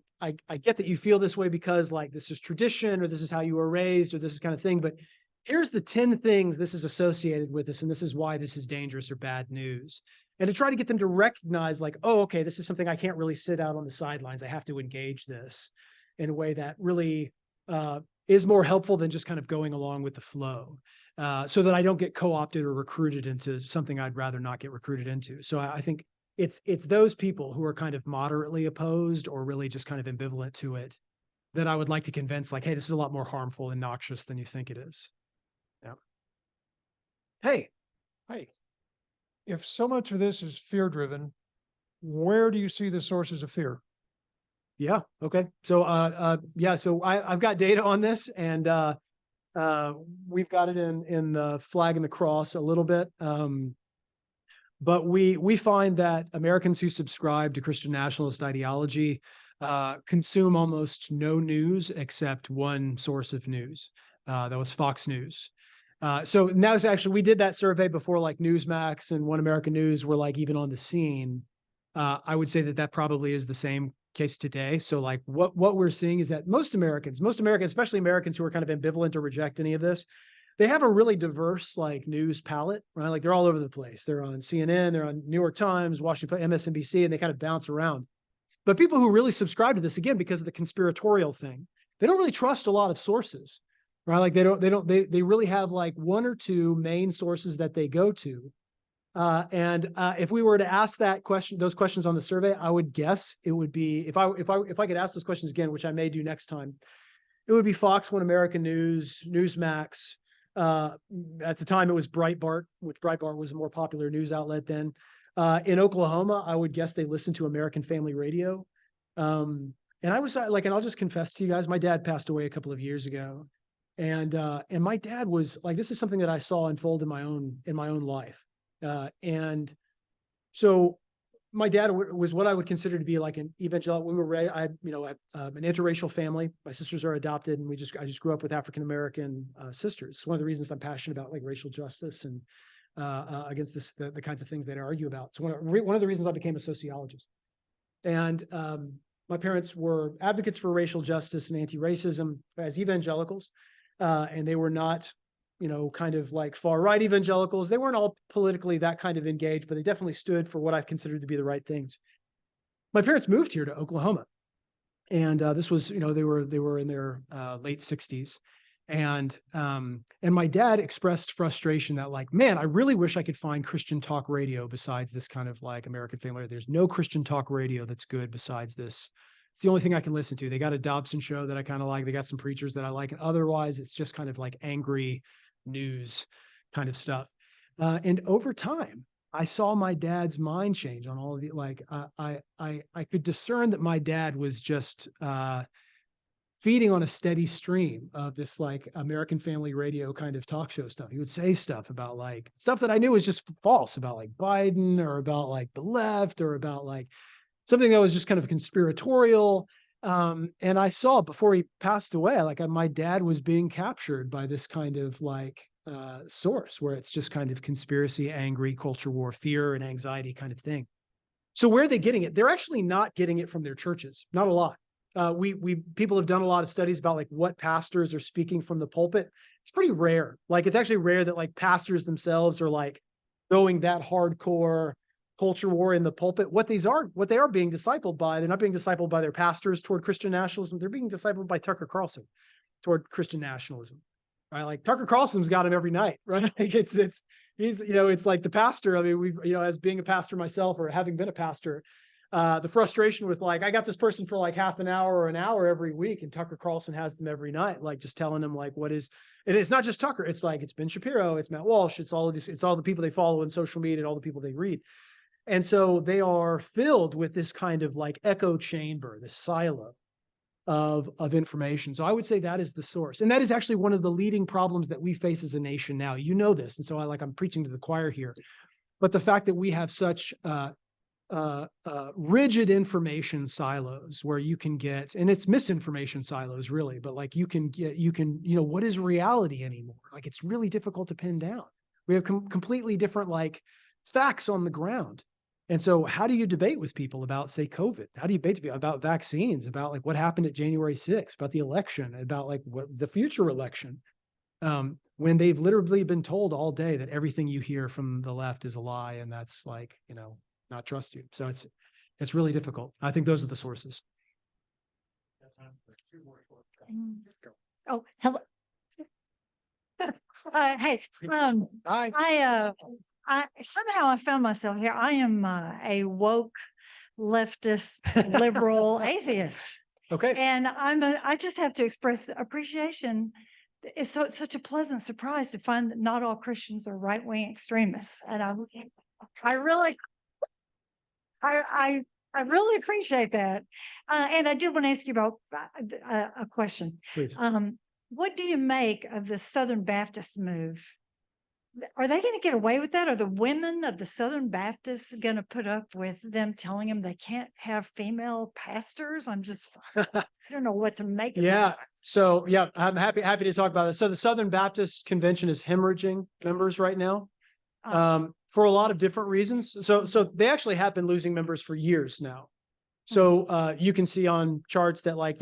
Speaker 2: get that you feel this way because like this is tradition or this is how you were raised or this is kind of thing, but here's the 10 things this is associated with this, and this is why this is dangerous or bad news. And to try to get them to recognize like, oh, okay, this is something I can't really sit out on the sidelines. I have to engage this in a way that really is more helpful than just kind of going along with the flow, so that I don't get co-opted or recruited into something I'd rather not get recruited into. So I think it's those people who are kind of moderately opposed or really just kind of ambivalent to it that I would like to convince like, hey, this is a lot more harmful and noxious than you think it is. Yeah. Hey.
Speaker 11: If so much of this is fear driven, where do you see the sources of fear?
Speaker 2: Yeah. Okay. So, so I've got data on this, and we've got it in the flag and the cross a little bit. But we find that Americans who subscribe to Christian nationalist ideology consume almost no news except one source of news. That was Fox News. So now it's actually, we did that survey before like Newsmax and One American News were like even on the scene. I would say that probably is the same case today. So like what we're seeing is that most Americans, especially Americans who are kind of ambivalent or reject any of this, they have a really diverse like news palette, right? Like they're all over the place. They're on CNN, they're on New York Times, Washington, MSNBC, and they kind of bounce around. But people who really subscribe to this, again, because of the conspiratorial thing, they don't really trust a lot of sources, right? Like they really have like one or two main sources that they go to. If we were to ask those questions on the survey, I would guess it would be, if I could ask those questions again, which I may do next time, it would be Fox, One American News, Newsmax. At the time, it was Breitbart, which Breitbart was a more popular news outlet then. In Oklahoma, I would guess they listened to American Family Radio. And I was like, and I'll just confess to you guys, my dad passed away a couple of years ago. And my dad was like, this is something that I saw unfold in my own life. And so my dad was what I would consider to be like an evangelical. We were raised, an interracial family. My sisters are adopted, and I just grew up with African-American sisters. It's one of the reasons I'm passionate about like racial justice and against the kinds of things that I argue about. So one of the reasons I became a sociologist. And my parents were advocates for racial justice and anti-racism as evangelicals. And they were not, kind of like far right evangelicals. They weren't all politically that kind of engaged, but they definitely stood for what I've considered to be the right things. My parents moved here to Oklahoma, and this was, they were in their late 60s, and my dad expressed frustration that like, man, I really wish I could find Christian talk radio besides this kind of like American Family. There's no Christian talk radio that's good besides this. It's the only thing I can listen to. They got a Dobson show that I kind of like. They got some preachers that I like. And otherwise, it's just kind of like angry news kind of stuff. And over time, I saw my dad's mind change on all of it. Like I could discern that my dad was just feeding on a steady stream of this like American Family Radio kind of talk show stuff. He would say stuff about like stuff that I knew was just false about like Biden or about like the left or about like something that was just kind of conspiratorial. And I saw before he passed away, like my dad was being captured by this kind of like source where it's just kind of conspiracy, angry, culture war, fear, and anxiety kind of thing. So where are they getting it? They're actually not getting it from their churches. Not a lot. People have done a lot of studies about like what pastors are speaking from the pulpit. It's pretty rare. Like it's actually rare that like pastors themselves are like going that hardcore culture war in the pulpit. What they are being discipled by, they're not being discipled by their pastors toward Christian nationalism. They're being discipled by Tucker Carlson toward Christian nationalism, right? Like Tucker Carlson's got him every night, right? Like he's, it's like the pastor. I mean, as being a pastor myself or having been a pastor, the frustration with like, I got this person for like half an hour or an hour every week, and Tucker Carlson has them every night, like just telling them like and it's not just Tucker. It's like, it's Ben Shapiro, it's Matt Walsh, it's all of this, it's all the people they follow in social media and all the people they read. And so they are filled with this kind of like echo chamber, this silo of information. So I would say that is the source. And that is actually one of the leading problems that we face as a nation now. You know this. And so I'm preaching to the choir here. But the fact that we have such rigid information silos where you can get, and it's misinformation silos really, but like you can, what is reality anymore? Like it's really difficult to pin down. We have completely different like facts on the ground. And so how do you debate with people about, say, COVID? How do you debate about vaccines, about like what happened at January 6th, about the election, about like what the future election, when they've literally been told all day that everything you hear from the left is a lie, and that's like, not trust you. So it's really difficult. I think those are the sources.
Speaker 12: Oh, hello. Hey,
Speaker 2: Hi.
Speaker 12: I somehow I found myself here. I am a woke, leftist, liberal atheist.
Speaker 2: Okay.
Speaker 12: And I just have to express appreciation. It's such a pleasant surprise to find that not all Christians are right-wing extremists. And I really appreciate that. And I did want to ask you about a question.
Speaker 2: Please.
Speaker 12: What do you make of the Southern Baptist move? Are they going to get away with that? Are the women of the Southern Baptists going to put up with them telling them they can't have female pastors? I don't know what to make of that.
Speaker 2: So yeah, I'm happy to talk about it. So the Southern Baptist Convention is hemorrhaging members right now, for a lot of different reasons. So they actually have been losing members for years now. So you can see on charts that like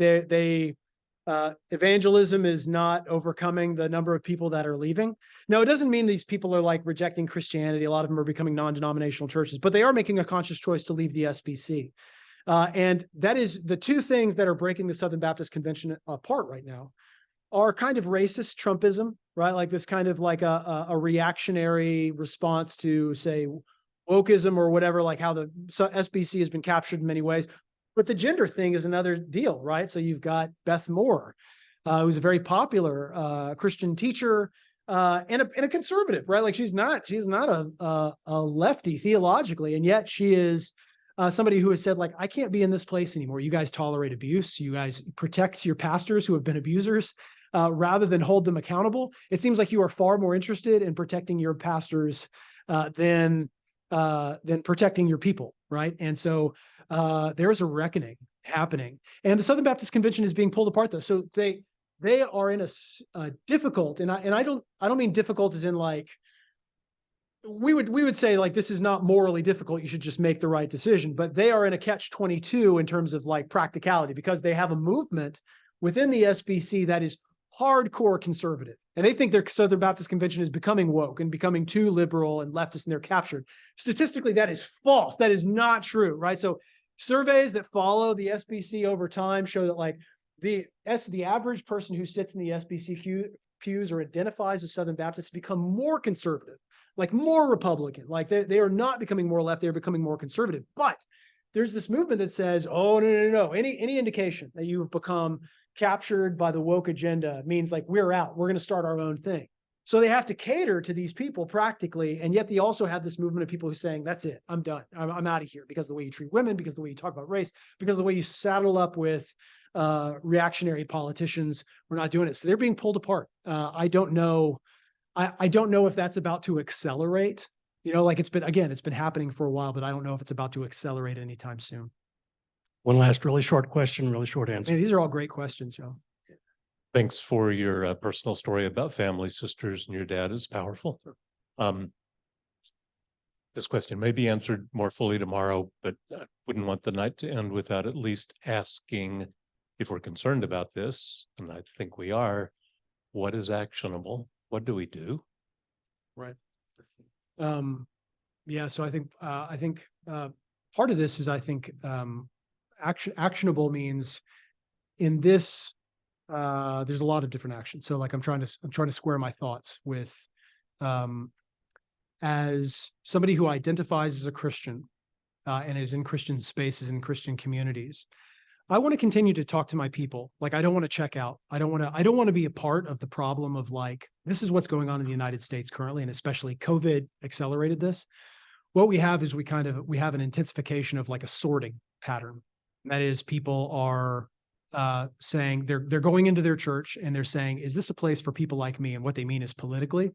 Speaker 2: evangelism is not overcoming the number of people that are leaving. Now, it doesn't mean these people are like rejecting Christianity. A lot of them are becoming non-denominational churches, but they are making a conscious choice to leave the SBC. And that is the two things that are breaking the Southern Baptist Convention apart right now are kind of racist Trumpism right? Like this kind of like a reactionary response to, say, wokeism or whatever, like how the SBC has been captured in many ways. But the gender thing is another deal, right? So you've got Beth Moore, who's a very popular Christian teacher and a conservative, right? Like she's not a lefty theologically, and yet she is somebody who has said, like, I can't be in this place anymore. You guys tolerate abuse. You guys protect your pastors who have been abusers rather than hold them accountable. It seems like you are far more interested in protecting your pastors than protecting your people, right? And so there's a reckoning happening, and the Southern Baptist Convention is being pulled apart, though. So they are in a difficult, and I don't mean difficult as in like we would say like this is not morally difficult. You should just make the right decision, but they are in a catch-22 in terms of like practicality because they have a movement within the SBC that is hardcore conservative. And they think their Southern Baptist Convention is becoming woke and becoming too liberal and leftist, and they're captured. Statistically, that is false. That is not true, right? So surveys that follow the SBC over time show that like the average person who sits in the SBC pews or identifies as Southern Baptist become more conservative, like more Republican. Like they are not becoming more left, they're becoming more conservative. But there's this movement that says, oh, no. Any indication that you've become captured by the woke agenda means like we're out, we're going to start our own thing. So they have to cater to these people practically, and yet they also have this movement of people who are saying, that's it, I'm done, I'm out of here because of the way you treat women, because of the way you talk about race, because of the way you saddle up with reactionary politicians. We're not doing it. So they're being pulled apart. I don't know. I don't know if that's about to accelerate. You know, like it's been happening for a while, but I don't know if it's about to accelerate anytime soon.
Speaker 1: One last really short question, really short answer.
Speaker 2: Man, these are all great questions, Joe.
Speaker 13: Thanks for your personal story about family, sisters, and your dad is powerful. This question may be answered more fully tomorrow, but I wouldn't want the night to end without at least asking, if we're concerned about this, and I think we are, what is actionable? What do we do?
Speaker 2: Right. Yeah. So I think part of this is actionable means in this there's a lot of different actions. So like I'm trying to square my thoughts with as somebody who identifies as a Christian and is in Christian spaces and Christian communities. I want to continue to talk to my people. Like, I don't want to check out. I don't want to be a part of the problem of like, this is what's going on in the United States currently, and especially COVID accelerated this. What we have is we have an intensification of like a sorting pattern. That is, people are saying they're going into their church and they're saying, is this a place for people like me? And what they mean is politically.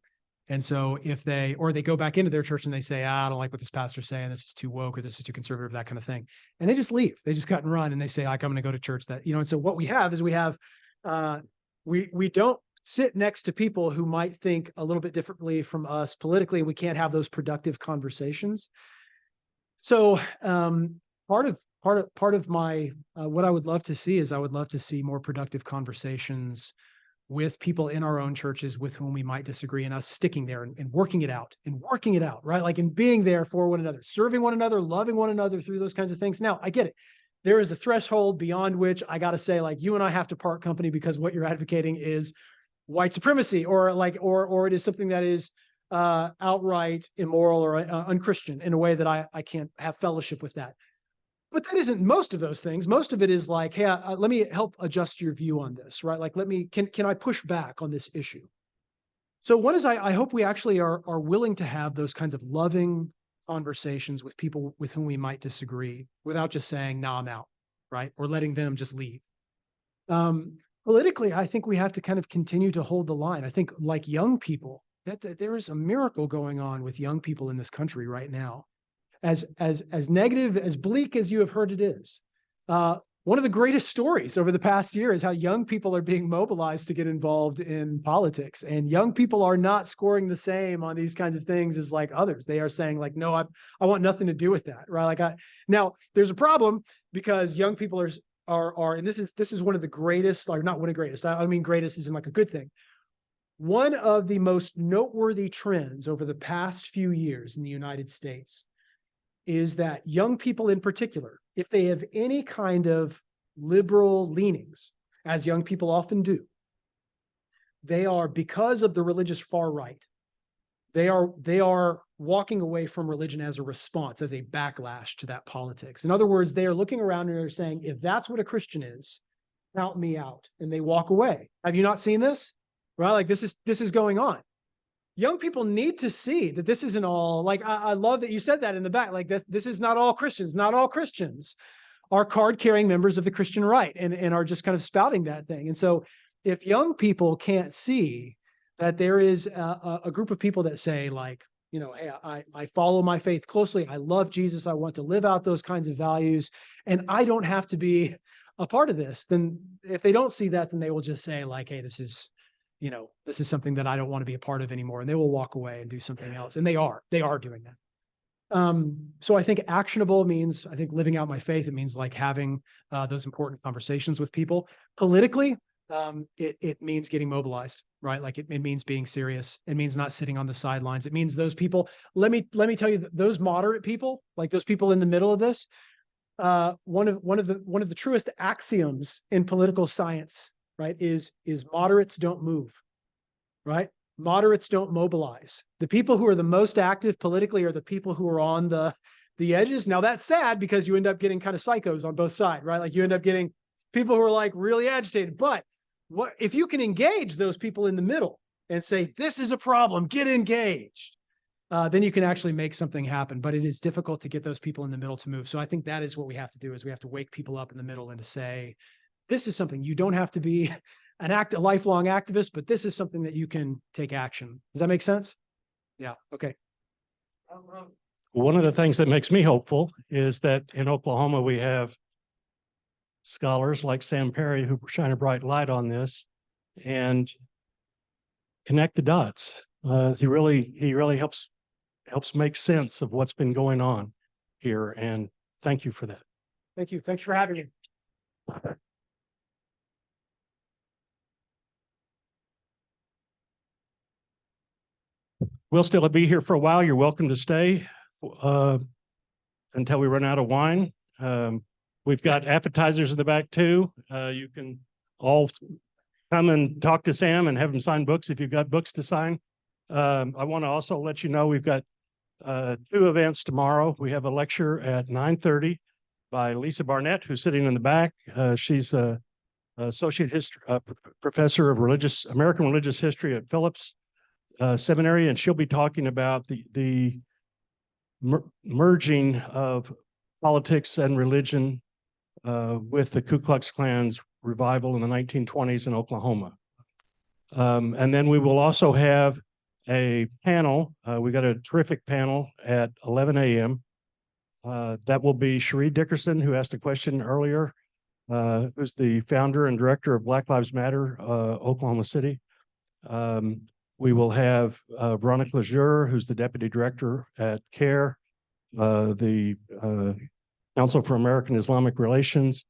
Speaker 2: And so if they go back into their church and they say, I don't like what this pastor's saying, this is too woke or this is too conservative, that kind of thing. And they just leave. They just cut and run and they say, like, I'm going to go to church that, and so what we have is we don't sit next to people who might think a little bit differently from us politically. We can't have those productive conversations. So part of my what I would love to see is I would love to see more productive conversations with people in our own churches with whom we might disagree, and us sticking there and working it out, right? Like, and being there for one another, serving one another, loving one another through those kinds of things. Now, I get it. There is a threshold beyond which I got to say, like, you and I have to part company because what you're advocating is white supremacy or it is something that is outright immoral or unchristian in a way that I can't have fellowship with that. But that isn't most of those things. Most of it is like, hey, let me help adjust your view on this, right? Like, can I push back on this issue? So one is I hope we actually are willing to have those kinds of loving conversations with people with whom we might disagree without just saying, nah, I'm out, right? Or letting them just leave. Politically, I think we have to kind of continue to hold the line. I think like young people, that there is a miracle going on with young people in this country right now. As negative, as bleak as you have heard it is. One of the greatest stories over the past year is how young people are being mobilized to get involved in politics. And young people are not scoring the same on these kinds of things as like others. They are saying like, no, I want nothing to do with that, right? Like now there's a problem because young people are, and this is one of the greatest, or not one of the greatest, I mean greatest isn't like a good thing. One of the most noteworthy trends over the past few years in the United States is that young people in particular, if they have any kind of liberal leanings, as young people often do, they are, because of the religious far right, they are walking away from religion as a response, as a backlash to that politics. In other words, they are looking around and they're saying, if that's what a Christian is, count me out. And they walk away. Have you not seen this? Right? Like this is going on. Young people need to see that this isn't all, like, I love that you said that in the back, like this is not all Christians. Not all Christians are card-carrying members of the Christian right and are just kind of spouting that thing. And so if young people can't see that there is a group of people that say, like, you know, hey, I follow my faith closely. I love Jesus. I want to live out those kinds of values. And I don't have to be a part of this. Then if they don't see that, then they will just say, like, hey, this is something that I don't want to be a part of anymore. And they will walk away and do something else. And they are doing that. So I think actionable means, I think living out my faith, it means like having those important conversations with people. Politically, it means getting mobilized, right? Like it means being serious. It means not sitting on the sidelines. It means those people, let me tell you, those moderate people, like those people in the middle of this, one of the truest axioms in political science, right, is moderates don't move, right? Moderates don't mobilize. The people who are the most active politically are the people who are on the edges. Now that's sad because you end up getting kind of psychos on both sides, right? Like you end up getting people who are like really agitated. But what if you can engage those people in the middle and say, this is a problem, get engaged, then you can actually make something happen. But it is difficult to get those people in the middle to move. So I think that is what we have to do, is we have to wake people up in the middle and to say, this is something you don't have to be a lifelong activist, but this is something that you can take action. Does that make sense? Yeah. Okay.
Speaker 1: One of the things that makes me hopeful is that in Oklahoma, we have scholars like Sam Perry who shine a bright light on this and connect the dots. He really helps make sense of what's been going on here. And thank you for that.
Speaker 2: Thank you. Thanks for having me.
Speaker 1: We'll still be here for a while. You're welcome to stay until we run out of wine. We've got appetizers in the back too. You can all come and talk to Sam and have him sign books if you've got books to sign. I want to also let you know we've got 2 events tomorrow. We have a lecture at 9:30 by Lisa Barnett, who's sitting in the back. She's a associate professor of American religious history at Phillips Seminary, and she'll be talking about the merging of politics and religion with the Ku Klux Klan's revival in the 1920s in Oklahoma. And then we will also have a panel. We got a terrific panel at 11 a.m. That will be Cherie Dickerson, who asked a question earlier, who's the founder and director of Black Lives Matter, Oklahoma City. We will have Veronica Lejeune, who's the deputy director at CARE, the Council for American Islamic Relations,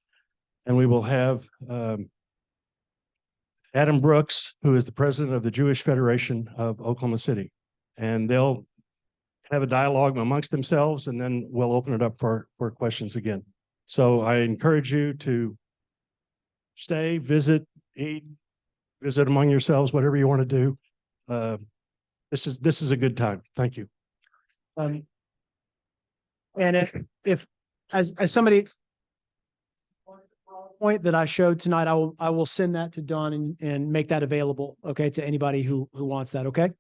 Speaker 1: and we will have Adam Brooks, who is the president of the Jewish Federation of Oklahoma City. And they'll have a dialogue amongst themselves, and then we'll open it up for questions again. So I encourage you to stay, visit, eat, visit among yourselves, whatever you want to do. This is a good time. Thank you.
Speaker 2: And if as somebody point that I showed tonight, I will send that to Don and make that available, okay, to anybody who wants that. Okay.